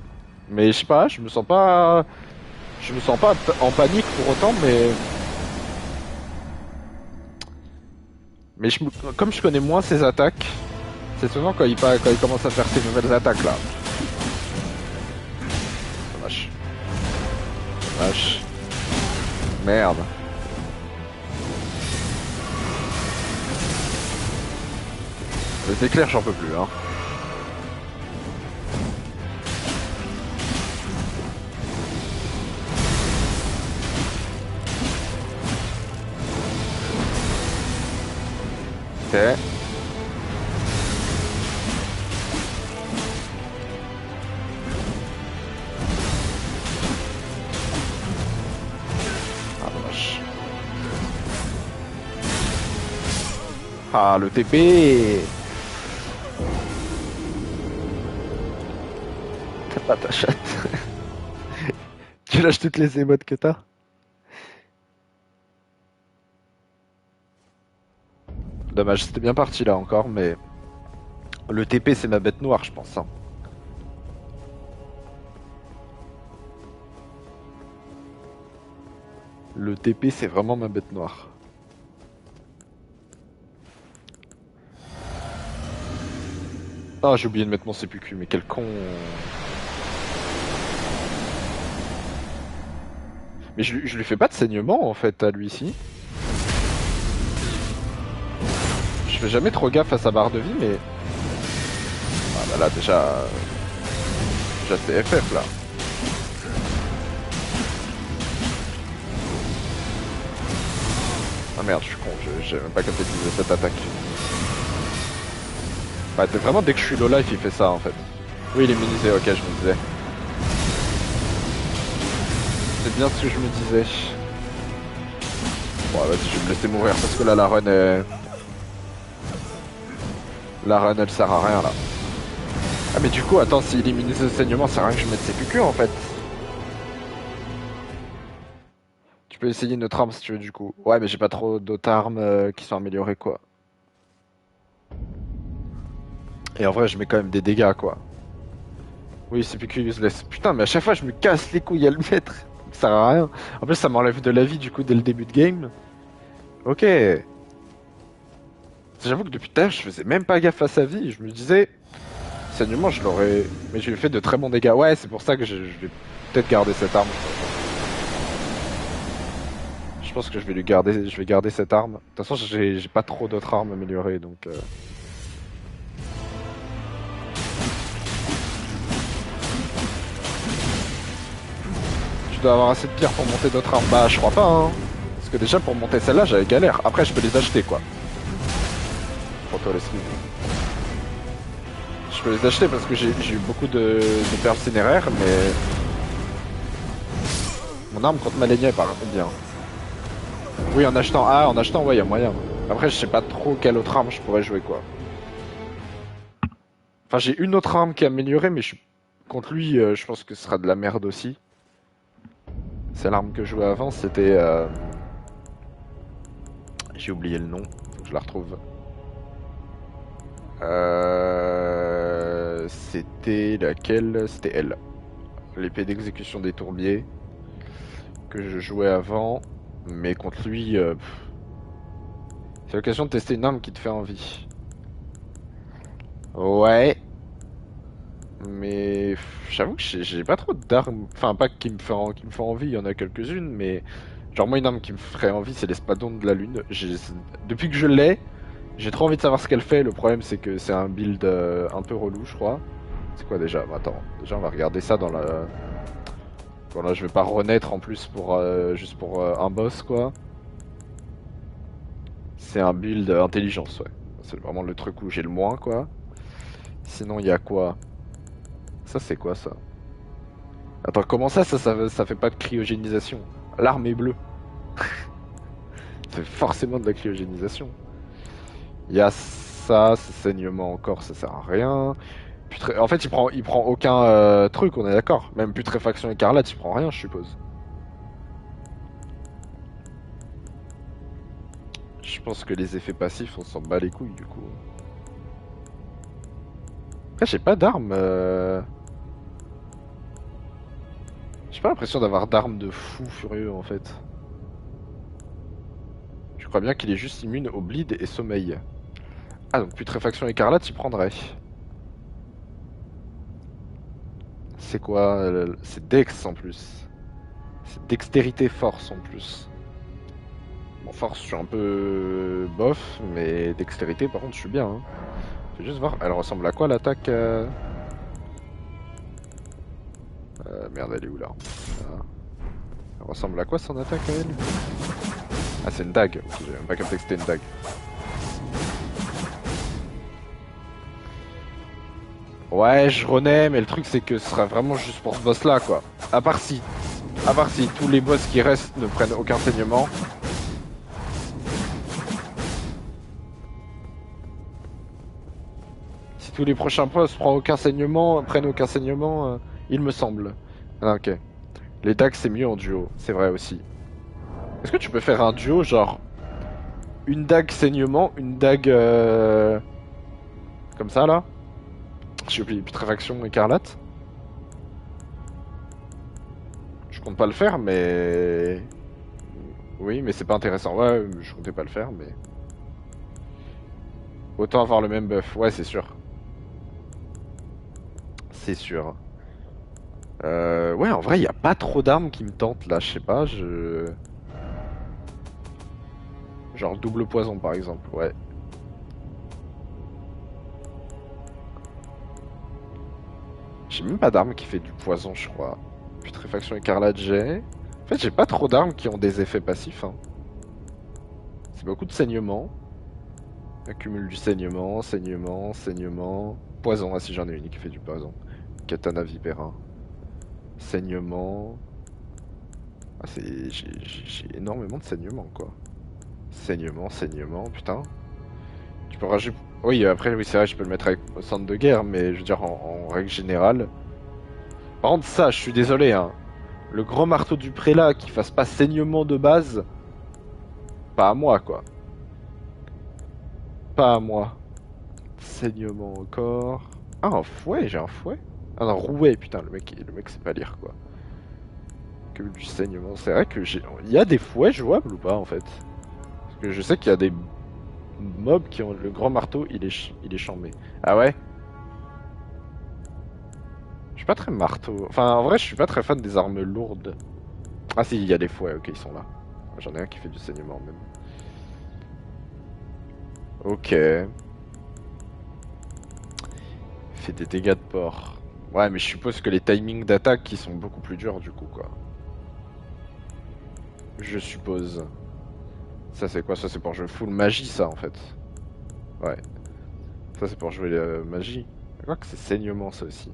Mais je sais pas, je me sens pas. Je me sens pas en panique pour autant, mais. Mais comme je connais moins ses attaques, c'est souvent quand il commence à faire ses nouvelles attaques là. Vache. Vache. Merde. Les éclairs, j'en peux plus, hein. Ok. Ah, vache. Ah, le TP. T'as pas ta chatte. Tu lâches toutes les émotes que t'as. Dommage, c'était bien parti là encore, mais le TP c'est ma bête noire, je pense. Hein. Le TP c'est vraiment ma bête noire. Ah, j'ai oublié de mettre mon CPQ, mais quel con. Mais je lui fais pas de saignement en fait à lui ici. Je fais jamais trop gaffe à sa barre de vie, mais. Ah bah là déjà. Déjà c'est FF là. Ah merde, je suis con, j'ai même pas capté d'utiliser cette attaque. Bah vraiment dès que je suis low life il fait ça en fait. Oui il est minisé, ok je me disais. C'est bien ce que je me disais. Bon vas-y je vais me laisser mourir parce que là la run est... La run elle sert à rien là. Ah mais du coup attends s'il élimine ce saignement ça sert à rien que je mette CPQ en fait. Tu peux essayer une autre arme si tu veux du coup. Ouais mais j'ai pas trop d'autres armes qui sont améliorées quoi. Et en vrai je mets quand même des dégâts quoi. Oui CPQ useless. Putain mais à chaque fois je me casse les couilles à le mettre. Ça sert à rien. En plus ça m'enlève de la vie du coup dès le début de game. Ok. J'avoue que depuis tout à l'heure je faisais même pas gaffe à sa vie. Je me disais... Saignement je l'aurais... Mais je lui ai fait de très bons dégâts. Ouais c'est pour ça que je vais peut-être garder cette arme. Je pense que je vais garder cette arme. De toute façon, j'ai pas trop d'autres armes améliorées, donc. Tu dois avoir assez de pierres pour monter d'autres armes. Bah, je crois pas, hein. Parce que déjà, pour monter celle-là, j'avais galère. Après, je peux les acheter, quoi. Pour toi, les Je peux les acheter parce que j'ai eu beaucoup de perles cinéraires, mais. Mon arme contre ma lignée est pas bien. Oui, en achetant. Ah, en achetant, ouais, y a moyen. Après, je sais pas trop quelle autre arme je pourrais jouer, quoi. Enfin, j'ai une autre arme qui est améliorée, mais contre lui, je pense que ce sera de la merde aussi. C'est l'arme que je jouais avant, c'était... J'ai oublié le nom, faut que je la retrouve. C'était laquelle? C'était elle. L'épée d'exécution des tourbiers. Que je jouais avant. Mais contre lui... c'est l'occasion de tester une arme qui te fait envie. Ouais. Mais j'avoue que j'ai pas trop d'armes. Enfin, pas qui me font envie, il y en a quelques-unes, mais. Genre, moi, une arme qui me ferait envie, c'est l'espadon de la lune. Depuis que je l'ai, j'ai trop envie de savoir ce qu'elle fait. Le problème, c'est que c'est un build un peu relou, je crois. C'est quoi déjà? Bah, attends, déjà, on va regarder ça dans la. Bon, là, je vais pas renaître en plus pour juste pour un boss, quoi. C'est un build intelligence, ouais. C'est vraiment le truc où j'ai le moins, quoi. Sinon, il y a quoi? Ça, c'est quoi ça? Attends, comment ça fait pas de cryogénisation? L'arme est bleue. Ça fait forcément de la cryogénisation. Il y a ça, ce saignement encore, ça sert à rien. En fait, il prend aucun truc, on est d'accord. Même putréfaction écarlate, il prend rien, je suppose. Je pense que les effets passifs, on s'en bat les couilles, du coup. Après, j'ai pas d'arme. J'ai pas l'impression d'avoir d'arme de fou furieux, en fait. Je crois bien qu'il est juste immune au bleed et sommeil. Ah, donc putréfaction écarlate, il prendrait. C'est quoi? C'est Dex en plus. C'est dextérité force en plus. Bon, force, je suis un peu bof, mais dextérité, par contre, je suis bien. Hein. Je vais juste voir, elle ressemble à quoi l'attaque Merde, elle est où là? Ah. Elle ressemble à quoi son attaque à elle? Ah, c'est une dague. Ok, j'ai même pas capté que c'était une dague. Ouais, je renais, mais le truc c'est que ce sera vraiment juste pour ce boss là, quoi. À part si. À part si tous les boss qui restent ne prennent aucun saignement. Si tous les prochains boss prennent aucun saignement, il me semble. Ah, ok. Les dagues c'est mieux en duo, c'est vrai aussi. Est-ce que tu peux faire un duo genre une dague saignement, une dague comme ça là? Je sais plus, putréfaction écarlate? Je compte pas le faire, mais oui, mais c'est pas intéressant. Ouais, je comptais pas le faire, mais autant avoir le même buff. Ouais, c'est sûr. C'est sûr. Ouais, en vrai, y a pas trop d'armes qui me tentent là. Je sais pas, genre double poison par exemple. Ouais. J'ai même pas d'arme qui fait du poison, je crois. Putréfaction écarlate, j'ai. En fait, j'ai pas trop d'armes qui ont des effets passifs. Hein. C'est beaucoup de saignement. Accumule du saignement, saignement, saignement. Poison, ah si j'en ai une qui fait du poison. Katana vipérin. Saignement. Ah c'est. J'ai énormément de saignement quoi. Saignement, saignement, putain. Tu peux rajouter. Oui, après, oui, c'est vrai, je peux le mettre avec au centre de guerre, mais je veux dire, en règle générale. Par contre, ça, je suis désolé, hein. Le grand marteau du prélat qui fasse pas saignement de base, pas à moi quoi. Pas à moi. Saignement encore. Ah, un fouet, j'ai un fouet. Ah non, rouet, putain, le mec sait pas lire quoi. Que du saignement. C'est vrai que j'ai. Il y a des fouets jouables ou pas en fait? Parce que je sais qu'il y a des mobs qui ont le grand marteau, il est chambé. Ah ouais? Je suis pas très marteau. Enfin, en vrai, je suis pas très fan des armes lourdes. Ah si, il y a des fouets, ok, ils sont là. J'en ai un qui fait du saignement même. Ok. Fait des dégâts de porc. Ouais, mais je suppose que les timings d'attaque qui sont beaucoup plus durs du coup, quoi. Je suppose. Ça c'est quoi? Ça c'est pour jouer full magie, ça en fait. Ouais. Ça c'est pour jouer magie. Je crois que c'est saignement ça aussi.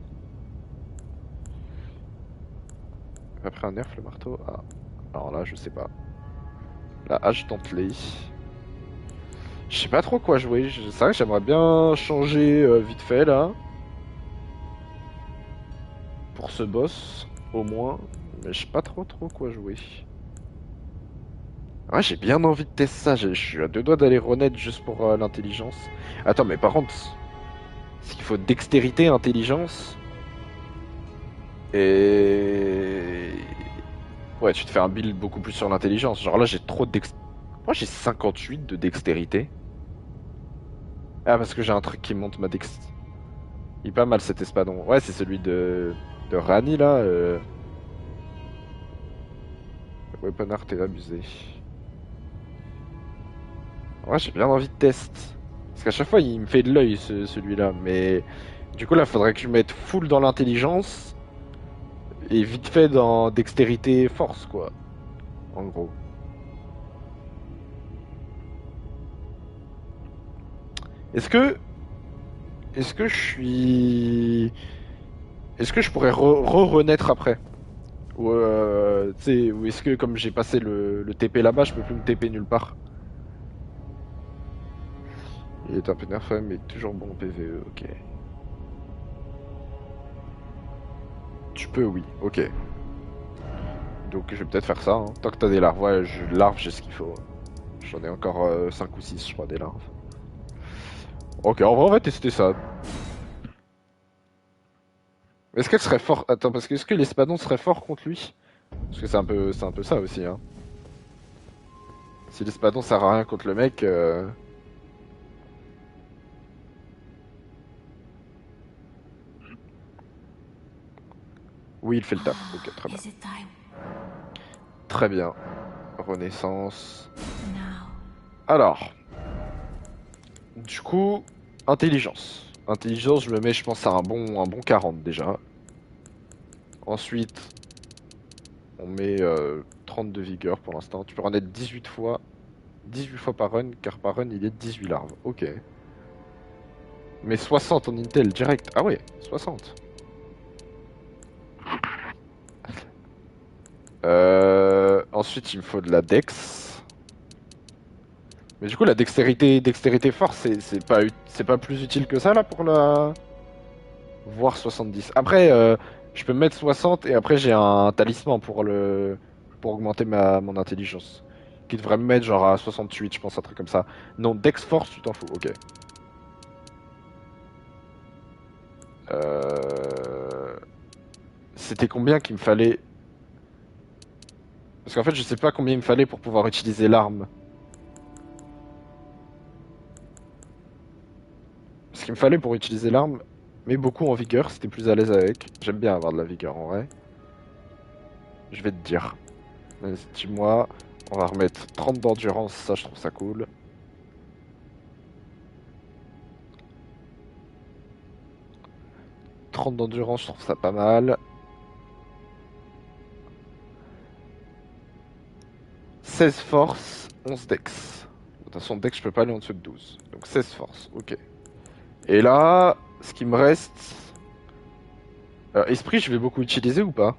Après un nerf le marteau. Ah. Alors là, je sais pas. La hache dentelée. Je sais pas trop quoi jouer. C'est vrai que j'aimerais bien changer vite fait là. Pour ce boss, au moins. Mais je sais pas trop quoi jouer. Ouais, j'ai bien envie de tester ça. Je suis à deux doigts d'aller renaître juste pour l'intelligence. Attends, mais par contre, ce qu'il faut dextérité, intelligence. Et. Ouais, tu te fais un build beaucoup plus sur l'intelligence. Genre là, j'ai trop de dex. Moi, j'ai 58 de dextérité. Ah, parce que j'ai un truc qui monte ma dex. Il est pas mal cet espadon. Ouais, c'est celui de Rani là. Weapon art est abusé. Ouais, j'ai bien envie de test. Parce qu'à chaque fois, il me fait de l'œil celui-là. Mais du coup, là, faudrait que je mette full dans l'intelligence et vite fait dans dextérité force, quoi. En gros. Est-ce que. Est-ce que je suis. Est-ce que je pourrais renaître après? Ou, tu sais, ou est-ce que comme j'ai passé le TP là-bas, je peux plus me TP nulle part? Il est un peu nerfeux, mais toujours bon PVE, ok. Tu peux, oui, ok. Donc je vais peut-être faire ça, hein. Tant que t'as des larves, ouais, larves, j'ai ce qu'il faut. J'en ai encore 5 ou 6, je crois, des larves. Ok, en vrai, on va tester ça. Est-ce qu'elle serait fort? Attends, parce que est-ce que l'espadon serait fort contre lui? Parce que c'est un peu ça aussi, hein. Si l'espadon sert à rien contre le mec, oui, il fait le taf. Ok, très bien. Is it time Très bien. Renaissance. now? Alors, du coup, intelligence. Intelligence, je me mets, je pense, à un bon 40 déjà. Ensuite, on met 30 de vigueur pour l'instant. Tu peux en être 18 fois. 18 fois par run, car par run, il est 18 larves. Ok. Mais 60 en intel direct. Ah ouais, 60. Ensuite, il me faut de la dex. Mais du coup, la dextérité force, c'est pas plus utile que ça là pour la. Voire 70. Après, je peux mettre 60 et après j'ai un talisman pour augmenter mon intelligence. Qui devrait me mettre genre à 68, je pense, un truc comme ça. Non, Dex Force, tu t'en fous, ok. Euh... C'était combien qu'il me fallait? Parce qu'en fait, je sais pas combien il me fallait pour pouvoir utiliser l'arme. Ce qu'il me fallait pour utiliser l'arme, mais beaucoup en vigueur, c'était plus à l'aise avec. J'aime bien avoir de la vigueur en vrai. Je vais te dire. Vas-y, dis-moi, on va remettre 30 d'endurance, ça je trouve ça cool. 30 d'endurance, je trouve ça pas mal. 16 force, 11 dex. De toute façon, dex, je peux pas aller en dessous de 12. Donc 16 force, ok. Et là, ce qui me reste... esprit, je vais beaucoup utiliser ou pas?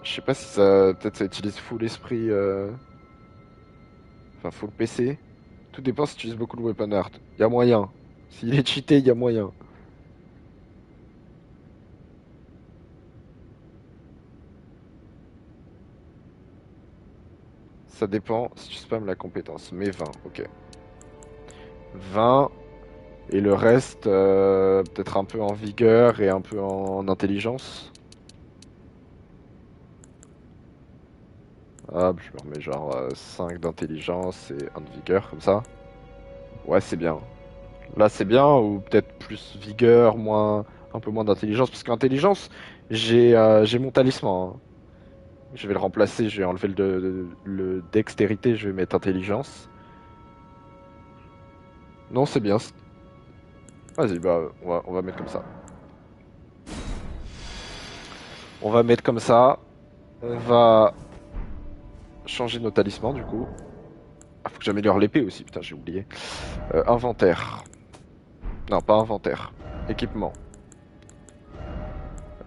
Je sais pas si ça... Peut-être ça utilise full esprit... Enfin, full PC. Tout dépend si tu utilises beaucoup de weapon art. Y a moyen. S'il est cheaté, y a moyen. Ça dépend si tu spams la compétence. Mais 20, ok. 20. Et le reste, peut-être un peu en vigueur et un peu en intelligence. Hop, je me remets genre 5 d'intelligence et 1 de vigueur, comme ça. Ouais, c'est bien. Là, c'est bien, ou peut-être plus vigueur, un peu moins d'intelligence. Parce qu'intelligence, j'ai mon talisman, hein. Je vais le remplacer, je vais enlever le dextérité, je vais mettre intelligence. Non, c'est bien. Vas-y, bah, on va mettre comme ça. On va mettre comme ça. On va changer nos talismans, du coup. Ah, faut que j'améliore l'épée aussi, putain, j'ai oublié. Inventaire. Non, pas inventaire. Équipement.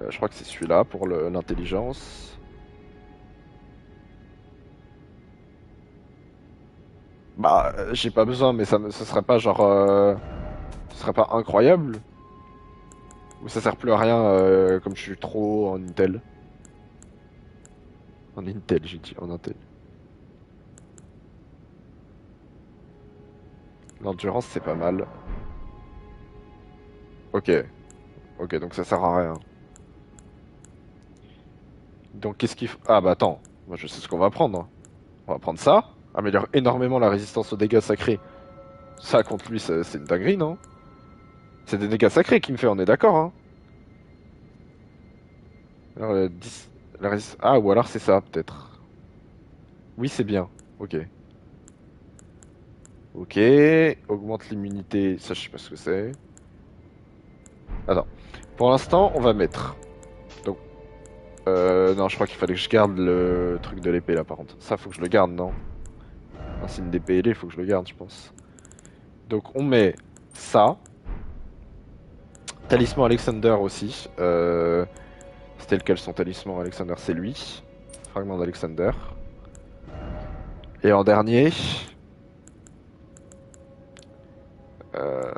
Je crois que c'est celui-là pour l'intelligence. Bah, j'ai pas besoin, mais ça serait pas genre. Ce serait pas incroyable? Ou ça sert plus à rien comme je suis trop en Intel? En Intel, j'ai dit, en Intel. L'endurance, c'est pas mal. Ok, ok, donc ça sert à rien. Donc qu'est-ce qu'il faut. Ah bah attends, moi je sais ce qu'on va prendre, hein. On va prendre ça. Améliore énormément la résistance aux dégâts sacrés. Ça, contre lui, c'est une dinguerie, non? C'est des dégâts sacrés qu'il me fait, on est d'accord, hein? Alors, Ah, ou alors c'est ça, peut-être. Oui, c'est bien. Ok. Ok. Augmente l'immunité. Ça, je sais pas ce que c'est. Attends. Pour l'instant, on va mettre. Donc, non, je crois qu'il fallait que je garde le truc de l'épée là, par contre. Ça, faut que je le garde, non? Un signe d'épée ailée, faut que je le garde, je pense. Donc, on met ça. Talisman Alexander aussi. C'était lequel son talisman Alexander? C'est lui. Fragment d'Alexander. Et en dernier. Euh...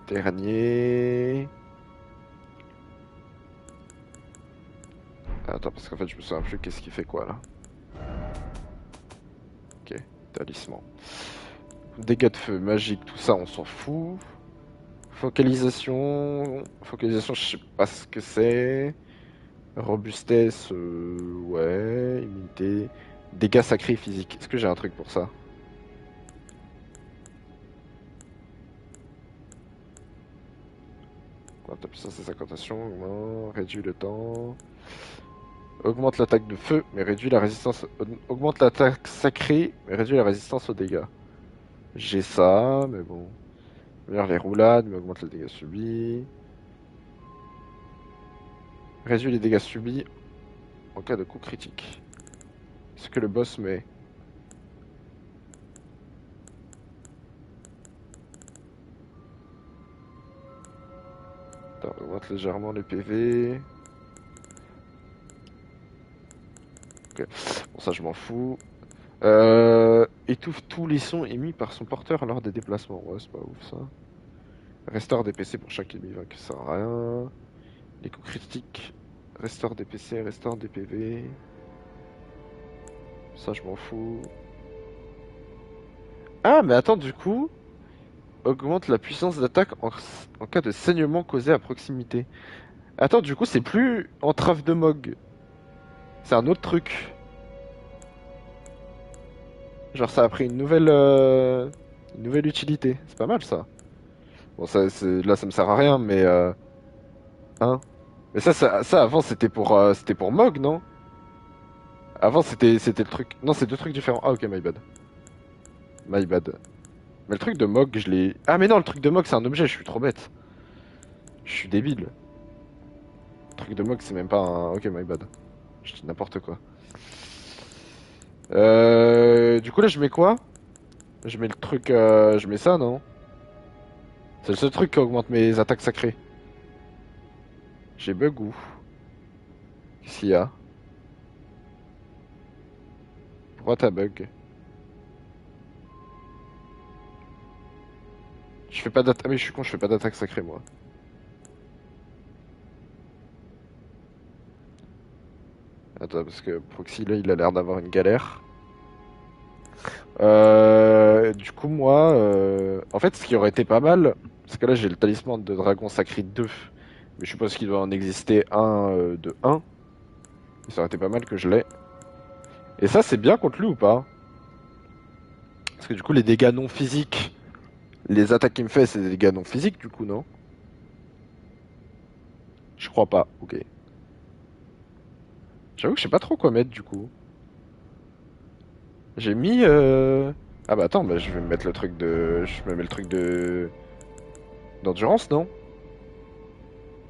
Dernier. Attends, parce qu'en fait, je me souviens plus qu'est-ce qu'il fait quoi là. Ok, talisman. Dégâts de feu, magique, tout ça, on s'en fout. Focalisation. Focalisation, je sais pas ce que c'est. Robustesse, ouais. Immunité. Dégâts sacrés physiques. Est-ce que j'ai un truc pour ça? Ta puissance et sa contention, non. Réduit le temps. Augmente l'attaque de feu, mais réduit la résistance. Augmente l'attaque sacrée, mais réduit la résistance aux dégâts. J'ai ça, mais bon. Améliore les roulades, mais augmente les dégâts subis. Réduit les dégâts subis en cas de coup critique. Ce que le boss met. Attends, augmente légèrement les PV. Ok. Bon, ça, je m'en fous. Étouffe tous les sons émis par son porteur lors des déplacements. Ouais, c'est pas ouf ça. Restaure des PC pour chaque ennemi vaincu, ça sert à rien. Les coups critiques. Restaure des PC, restaure des PV. Ça, je m'en fous. Ah, mais attends, du coup, augmente la puissance d'attaque en cas de saignement causé à proximité. Attends, du coup, c'est plus entrave de Mog. C'est un autre truc. Genre, ça a pris une nouvelle utilité. C'est pas mal, ça. Bon, là, ça me sert à rien, mais... Hein? Mais ça avant, c'était pour Mog, non? Avant, c'était le truc... Non, c'est deux trucs différents. Ah, ok, my bad. My bad. Mais le truc de Mog, je l'ai... Ah, mais non, le truc de Mog, c'est un objet, je suis trop bête. Je suis débile. Le truc de Mog, c'est même pas un... Ok, my bad. Je dis n'importe quoi. Du coup, là, je mets quoi? Je mets le truc... Je mets ça, non? C'est le seul truc qui augmente mes attaques sacrées. J'ai bug ou? Qu'est-ce qu'il y a? Pourquoi t'as bug? Je fais pas d'attaque... Ah mais je suis con, je fais pas d'attaque sacrée, moi. Attends, parce que Proxy, là, il a l'air d'avoir une galère. Du coup, moi... En fait, ce qui aurait été pas mal... Parce que là, j'ai le talisman de dragon sacré 2. Mais je suppose qu'il doit en exister un de 1. Et ça aurait été pas mal que je l'ai. Et ça, c'est bien contre lui ou pas? Parce que du coup, les dégâts non physiques... Les attaques qu'il me fait, c'est des dégâts non physiques, du coup, non? Je crois pas, ok. J'avoue que je sais pas trop quoi mettre, du coup. J'ai mis... Ah bah attends, bah, je vais me mettre le truc de... Je me mets le truc de... D'endurance, non?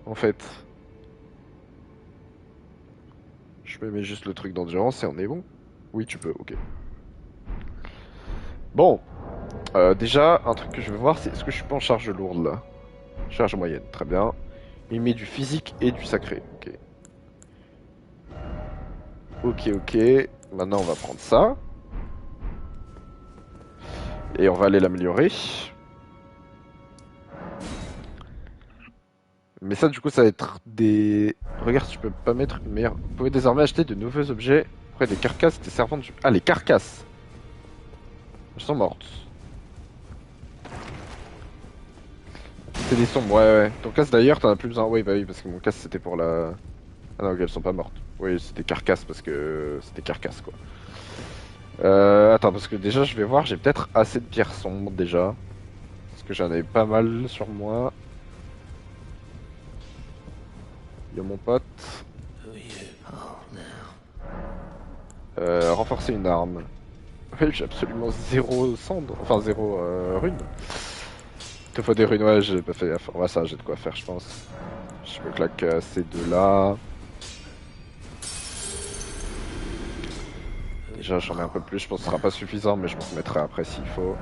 En fait. Je me mets juste le truc d'endurance et on est bon. Oui, tu peux, ok. Bon. Déjà, un truc que je veux voir, c'est est-ce que je suis pas en charge lourde, là? Charge moyenne, très bien. Il met du physique et du sacré, ok. Ok, ok. Maintenant, on va prendre ça. Et on va aller l'améliorer. Mais ça, du coup, ça va être des... Regarde, tu peux pas mettre une meilleure... Vous pouvez désormais acheter de nouveaux objets auprès des carcasses des servantes du... Ah, les carcasses! Elles sont mortes. C'est des sombres, ouais, ouais. Ton casse, d'ailleurs, t'en as plus besoin. Oui, bah oui, parce que mon casse, c'était pour la... Ah non, ok, elles sont pas mortes. Oui, c'était carcasse parce que c'était carcasse quoi. Attends, parce que déjà je vais voir, j'ai peut-être assez de pierres sombres déjà. Parce que j'en avais pas mal sur moi. Yo mon pote. Renforcer une arme. Oui, j'ai absolument zéro cendre, enfin zéro rune. Il te faut des runes, ouais, j'ai pas fait gaffe. Ouais, ça, j'ai de quoi faire, je pense. Je me claque ces deux-là. Déjà, j'en ai un peu plus, je pense que ce sera pas suffisant, mais je m'en remettrai après s'il faut.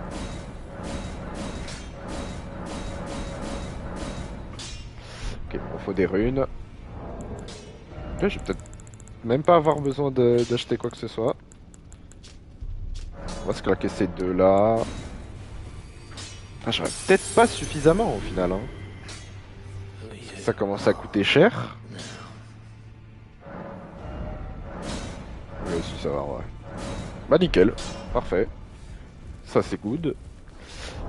Ok, il me faut des runes. Là, je vais peut-être même pas avoir besoin d'acheter quoi que ce soit. On va se claquer ces deux-là. Ah, j'aurais peut-être pas suffisamment au final, hein. Ça commence à coûter cher. Oui, si ça va, ouais. Bah nickel, parfait. Ça c'est good.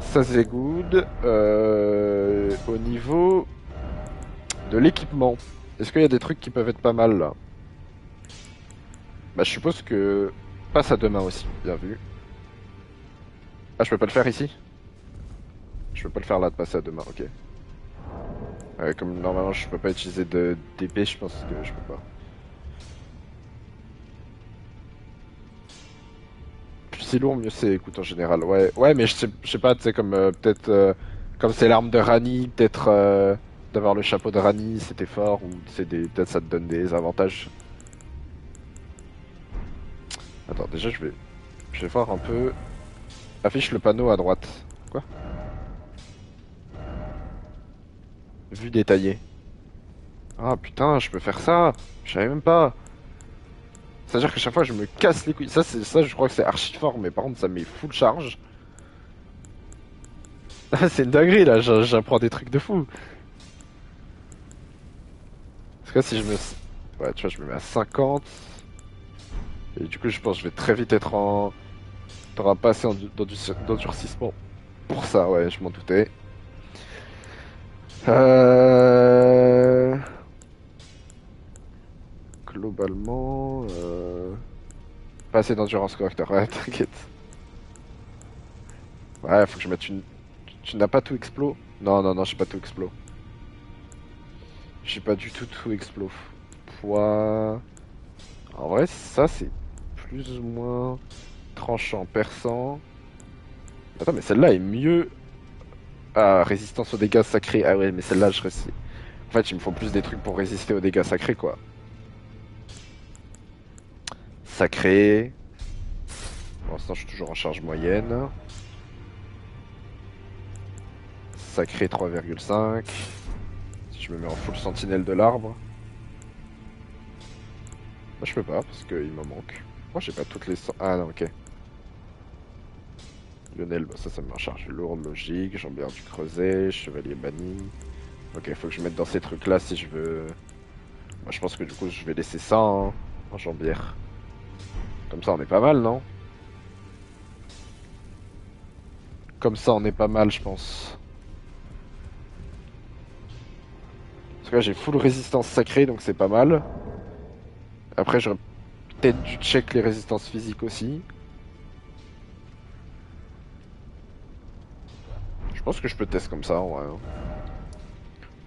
Ça c'est good. Au niveau de l'équipement, est-ce qu'il y a des trucs qui peuvent être pas mal là? Bah je suppose que passe à deux mains aussi, bien vu. Ah je peux pas le faire ici? Je peux pas le faire là de passer à deux mains, ok. Comme normalement je peux pas utiliser de d'épée, je pense que je peux pas. Plus c'est lourd, mieux c'est, écoute en général. Ouais, ouais mais je sais pas, tu sais comme peut-être comme c'est l'arme de Rani, peut-être d'avoir le chapeau de Rani, c'était fort ou c'est des peut-être ça te donne des avantages. Attends, déjà je vais voir un peu. Affiche le panneau à droite. Quoi? Vue détaillée. Ah putain, je peux faire ça. Je savais même pas. C'est-à-dire que chaque fois je me casse les couilles. Ça je crois que c'est archi fort, mais par contre ça met full charge. C'est une dinguerie là, j'apprends des trucs de fou. Parce que si je me. Ouais, tu vois, je me mets à 50. Et du coup, je pense que je vais très vite être en. T'auras pas assez d'endurcissement pour ça, ouais, je m'en doutais. Euh... Globalement. Pas assez d'endurance correcteur, ouais, t'inquiète. Ouais, faut que je mette une. Tu n'as pas tout explo? Non, non, non, j'ai pas tout explo. J'ai pas du tout explo. Poids. En vrai, ça c'est plus ou moins tranchant, perçant. Attends, mais celle-là est mieux. Ah, résistance aux dégâts sacrés. Ah ouais, mais celle-là, je reste. En fait, il me faut plus des trucs pour résister aux dégâts sacrés, quoi. Sacré. Pour l'instant, je suis toujours en charge moyenne. Sacré 3,5. Si je me mets en full sentinelle de l'arbre. Bah, je peux pas, parce qu'il me manque. Moi, j'ai pas toutes les... Ah non, ok. Lionel, bah ça me met en charge lourde, logique. Jambière du creuset, chevalier banni. Ok, faut que je mette dans ces trucs-là si je veux... Moi, je pense que du coup, je vais laisser ça, hein, en jambière. Comme ça, on est pas mal, non? Comme ça, on est pas mal, je pense. Parce que là, j'ai full résistance sacrée, donc c'est pas mal. Après, j'aurais peut-être dû check les résistances physiques aussi. Je pense que je peux tester comme ça, ouais.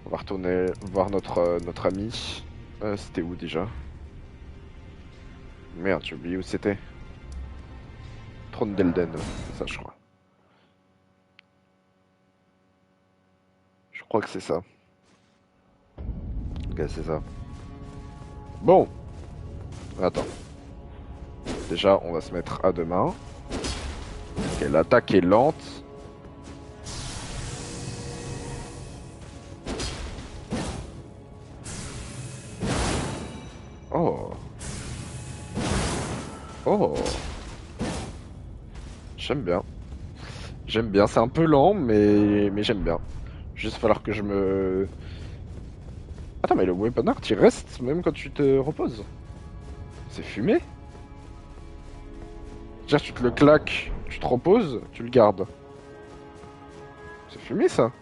On va retourner voir notre ami. C'était où déjà? Merde, j'ai oublié où c'était. Trône d'Elden, c'est ça, je crois. Je crois que c'est ça. Ok, c'est ça. Bon, attends. Déjà, on va se mettre à deux mains. Ok, l'attaque est lente. Oh. Oh. J'aime bien. J'aime bien. C'est un peu lent, mais j'aime bien. Juste falloir que je me... Attends, mais le weapon art, il reste même quand tu te reposes. C'est fumé. C'est-à-dire, tu te le claques, tu te reposes, tu le gardes. C'est fumé, ça.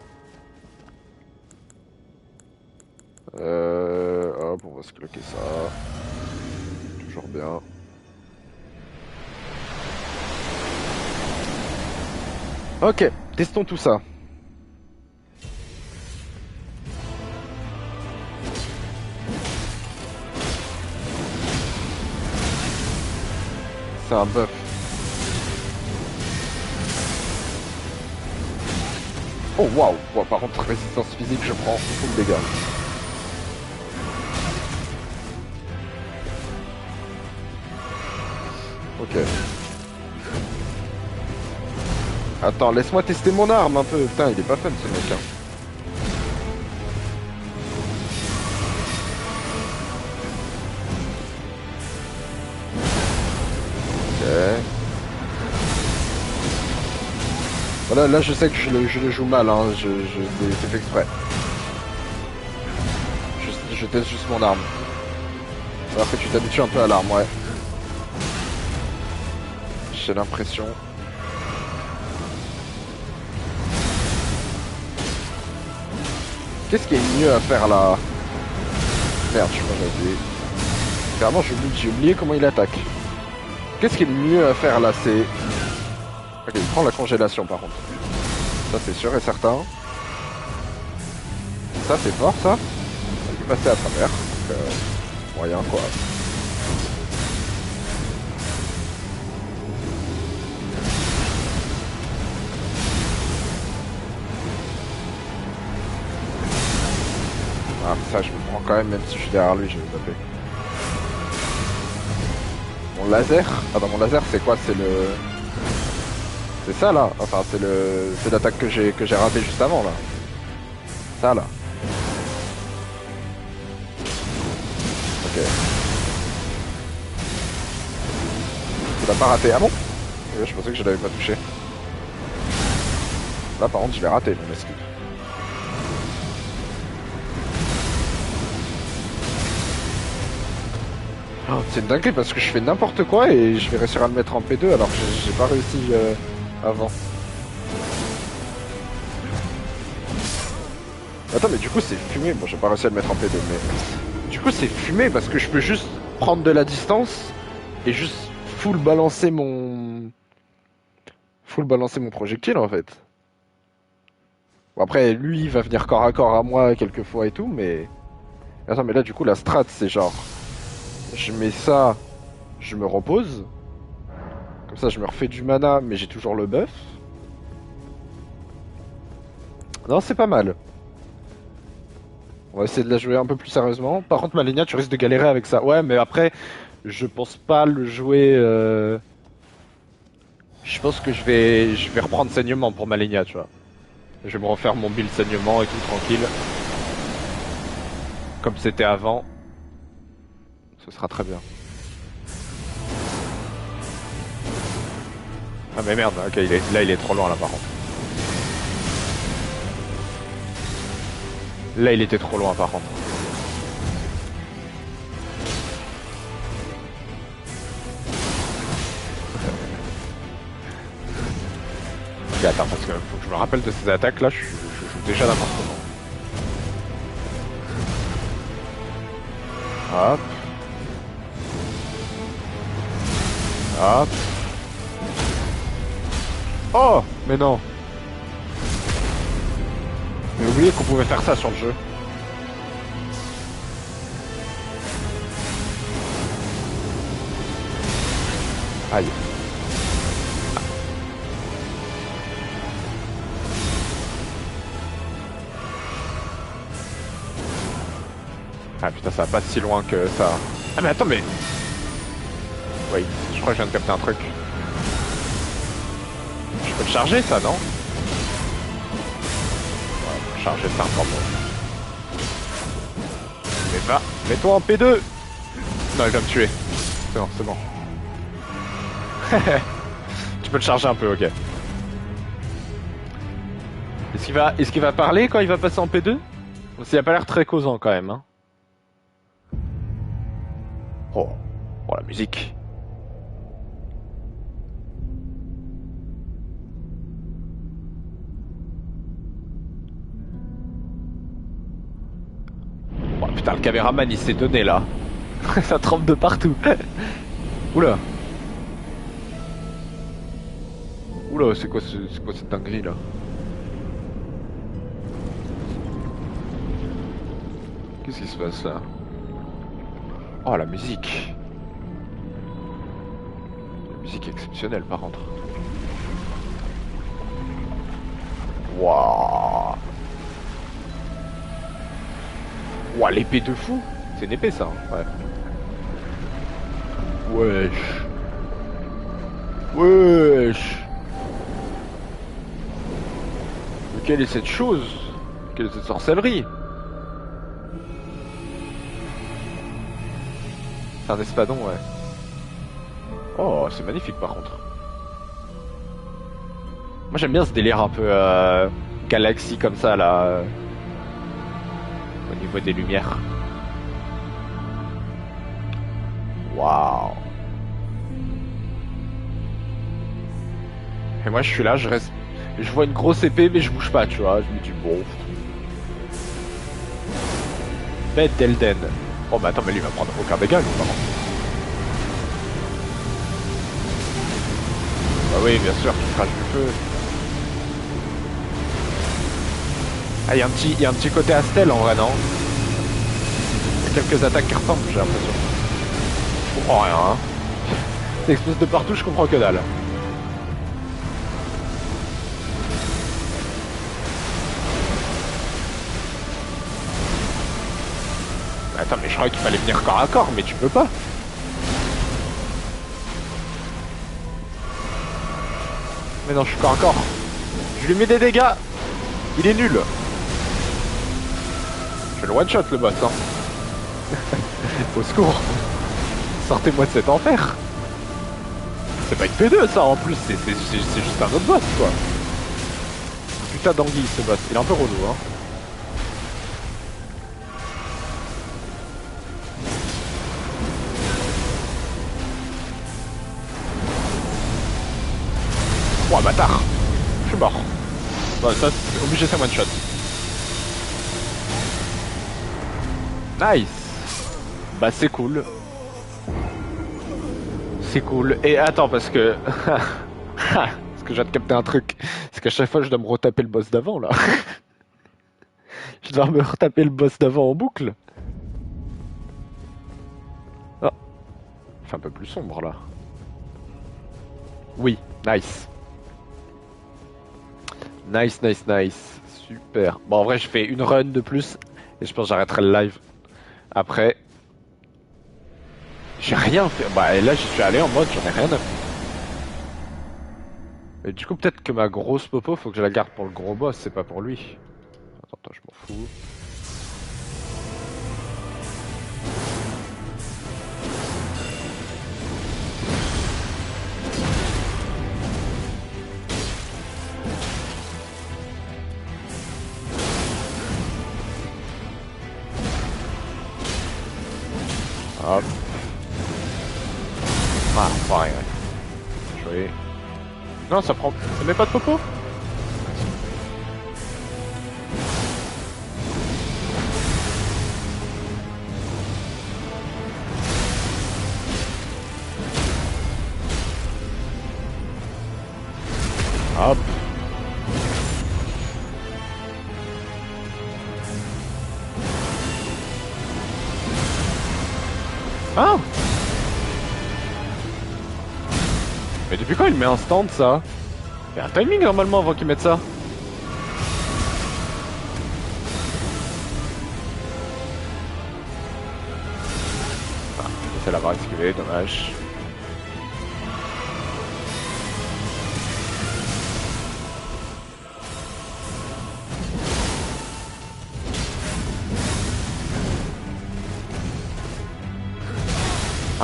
Hop, on va se cloquer ça. Toujours bien. Ok, testons tout ça. C'est un buff. Oh waouh! Bon, par contre, résistance physique, je prends full dégâts. Ok. Attends, laisse-moi tester mon arme un peu. Putain, il est pas fun ce mec. Hein. Ok. Voilà, là je sais que je le joue mal, hein. C'est fait exprès. Je teste juste mon arme. Alors que tu t'habitues un peu à l'arme, ouais. J'ai l'impression. Qu'est-ce qui est mieux à faire là? Merde, je suis pas oublié. Clairement, j'ai oublié comment il attaque. Qu'est-ce qui est le mieux à faire là? C'est... Ok, il prend la congélation par contre. Ça c'est sûr et certain. Ça c'est fort ça. Il peut passer à travers. Donc, moyen quoi. Ah mais ça je me prends quand même si je suis derrière lui, je vais le taper. Mon laser? Ah non mon laser c'est quoi? C'est le... C'est ça là? Enfin c'est le... C'est l'attaque que j'ai raté juste avant là. Ça là. Ok. Tu l'as pas raté. Ah bon? Ouais, je pensais que je l'avais pas touché. Là par contre je l'ai raté mon esquive. Oh, c'est une dinguerie parce que je fais n'importe quoi et je vais réussir à le mettre en P2 alors que j'ai pas réussi avant. Attends mais du coup c'est fumé. Bon j'ai pas réussi à le mettre en P2 mais... Du coup c'est fumé parce que je peux juste prendre de la distance et juste full balancer mon... Full balancer mon projectile en fait. Bon après lui il va venir corps à corps à moi quelques fois et tout mais... Attends mais là du coup la strat c'est genre... Je mets ça, je me repose. Comme ça je me refais du mana mais j'ai toujours le buff. Non c'est pas mal. On va essayer de la jouer un peu plus sérieusement. Par contre Malenia tu risques de galérer avec ça. Ouais mais après je pense pas le jouer... Je pense que je vais reprendre saignement pour Malenia tu vois. Je vais me refaire mon build saignement et tout tranquille. Comme c'était avant. Ce sera très bien. Ah mais merde, ok, là il est trop loin là par contre. Là il était trop loin par contre. Ok attends parce que faut que je me rappelle de ces attaques là, je joue déjà n'importe comment. Hop. Hop. Oh mais non. J'ai oublié qu'on pouvait faire ça sur le jeu. Aïe. Ah putain ça va pas si loin que ça. Ah mais attends mais... Oui, je crois que je viens de capter un truc. Je peux le charger ça non? Ouais, charger ça encore bon. Mais va, mets-toi en P2. Non il va me tuer. C'est bon, c'est bon. Tu peux le charger un peu, ok. Est-ce qu'il va parler quand il va passer en P2? Parce qu'il a pas l'air très causant quand même. Hein. Oh, oh la musique. Oh putain, le caméraman il s'est donné là. Ça trempe de partout. Oula. Oula, c'est quoi cette dinguerie là? Qu'est-ce qui se passe là? Oh la musique. La musique est exceptionnelle par contre. Waouh. Ouah, l'épée de fou. C'est une épée ça, hein. Ouais. Wesh. Wesh. Mais quelle est cette chose? Quelle est cette sorcellerie? C'est un espadon, ouais. Oh, c'est magnifique par contre. Moi j'aime bien ce délire un peu galaxie comme ça là. Au niveau des lumières. Waouh. Et moi je suis là, je reste. Je vois une grosse épée mais je bouge pas, tu vois. Je me dis bon. Bête d'Elden. Oh mais attends, mais lui il va prendre aucun dégât lui par contre. Bah oui bien sûr, tu craches du feu. Ah, il y a un petit côté Astel en vrai, non? Il y a quelques attaques qui ressemblent, j'ai l'impression. Je comprends rien, hein. Ça explose de partout, je comprends que dalle. Attends, mais je croyais qu'il fallait venir corps à corps, mais tu peux pas. Mais non, je suis corps à corps. Je lui mets des dégâts. Il est nul. Je le one-shot le boss, hein. Au secours. Sortez-moi de cet enfer. C'est pas une P2 ça en plus, c'est juste un autre boss quoi. Putain d'anguille ce boss, il est un peu relou hein. Ouah bâtard. Je suis mort. Bon ça c'est obligé c'est one shot. Nice. Bah c'est cool. C'est cool. Et attends parce que... parce que je viens de capter un truc. C'est qu'à chaque fois je dois me retaper le boss d'avant là. Je dois me retaper le boss d'avant en boucle. Oh. C'est un peu plus sombre là. Oui, nice. Nice, nice, nice. Super. Bon en vrai je fais une run de plus. Et je pense que j'arrêterai le live. Après... J'ai rien fait. Bah là j'y suis allé en mode j'en ai rien à foutre. Et du coup peut-être que ma grosse popo faut que je la garde pour le gros boss, c'est pas pour lui. Attends, je m'en fous. Hop. Ah, pareil, ouais. Jouer. Non, ça prend... Ça met pas de popo? Hop. Ah! Mais depuis quand il met un stand ça? Il y a un timing normalement avant qu'il mette ça. Ah, c'est l'avoir esquivé, dommage.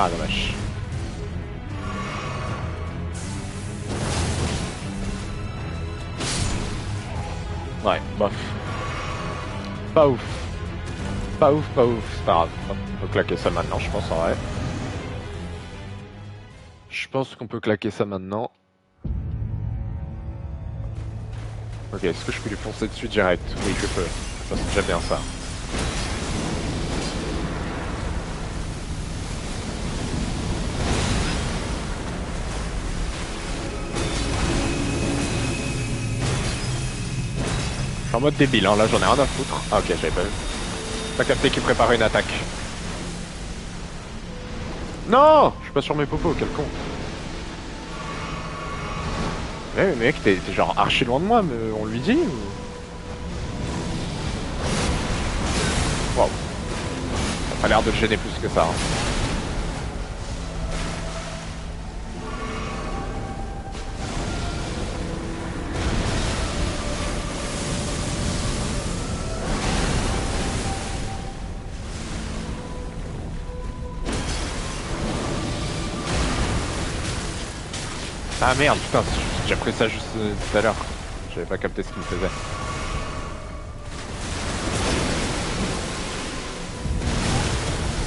Ah, dommage. Ouais, bof. Pas ouf. Pas ouf, pas ouf. C'est pas grave. On peut claquer ça maintenant, je pense, en vrai. Je pense qu'on peut claquer ça maintenant. Ok, est-ce que je peux lui foncer dessus direct? Oui, je peux. Ça, c'est déjà bien ça. Je suis en mode débile, hein. Là j'en ai rien à foutre. Ah ok, j'avais pas vu. Pas capté qu'il préparait une attaque. Non, je suis pas sur mes popos, quel con. Mais mec, t'es genre archi loin de moi, mais on lui dit ou... Wow. Ça a pas l'air de le gêner plus que ça. Hein. Ah merde, putain, j'ai pris ça juste tout à l'heure. J'avais pas capté ce qu'il me faisait.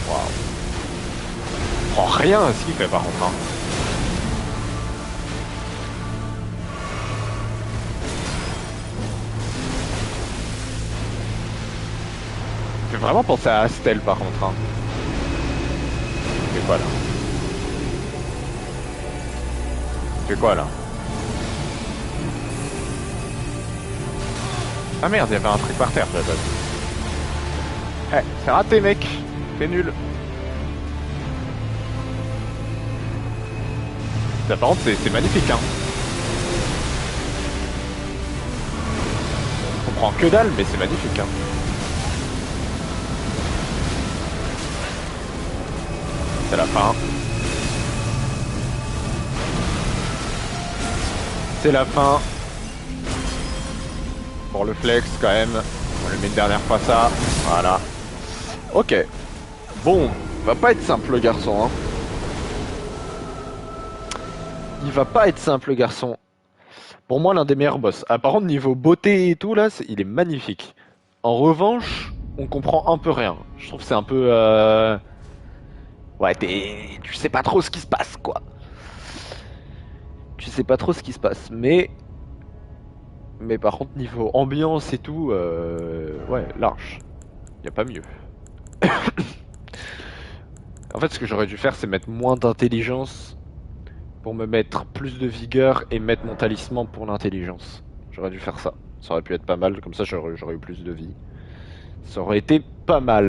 Waouh. Oh, rien ce qu'il fait par contre. Hein. Il fait vraiment penser à Astel par contre. Hein. C'est quoi là? C'est quoi là? Ah merde, il y avait un truc par terre, j'avais pas vu. Eh, c'est raté mec. T'es nul. Ça, par contre, c'est magnifique, hein. On comprend que dalle, mais c'est magnifique, hein. C'est la fin. C'est la fin. Pour le flex, quand même. On lui met une dernière fois ça. Voilà. Ok. Bon, va pas être simple, le garçon, hein. Il va pas être simple, le garçon. Pour moi, l'un des meilleurs boss. Ah, par contre, niveau beauté et tout, là, il est magnifique. En revanche, on comprend un peu rien. Je trouve que c'est un peu... Ouais, tu sais pas trop ce qui se passe, quoi. Tu sais pas trop ce qui se passe, mais... Mais par contre, niveau ambiance et tout, ouais, large. Y a pas mieux. En fait, ce que j'aurais dû faire, c'est mettre moins d'intelligence pour me mettre plus de vigueur et mettre mon talisman pour l'intelligence. J'aurais dû faire ça. Ça aurait pu être pas mal, comme ça j'aurais eu plus de vie. Ça aurait été pas mal.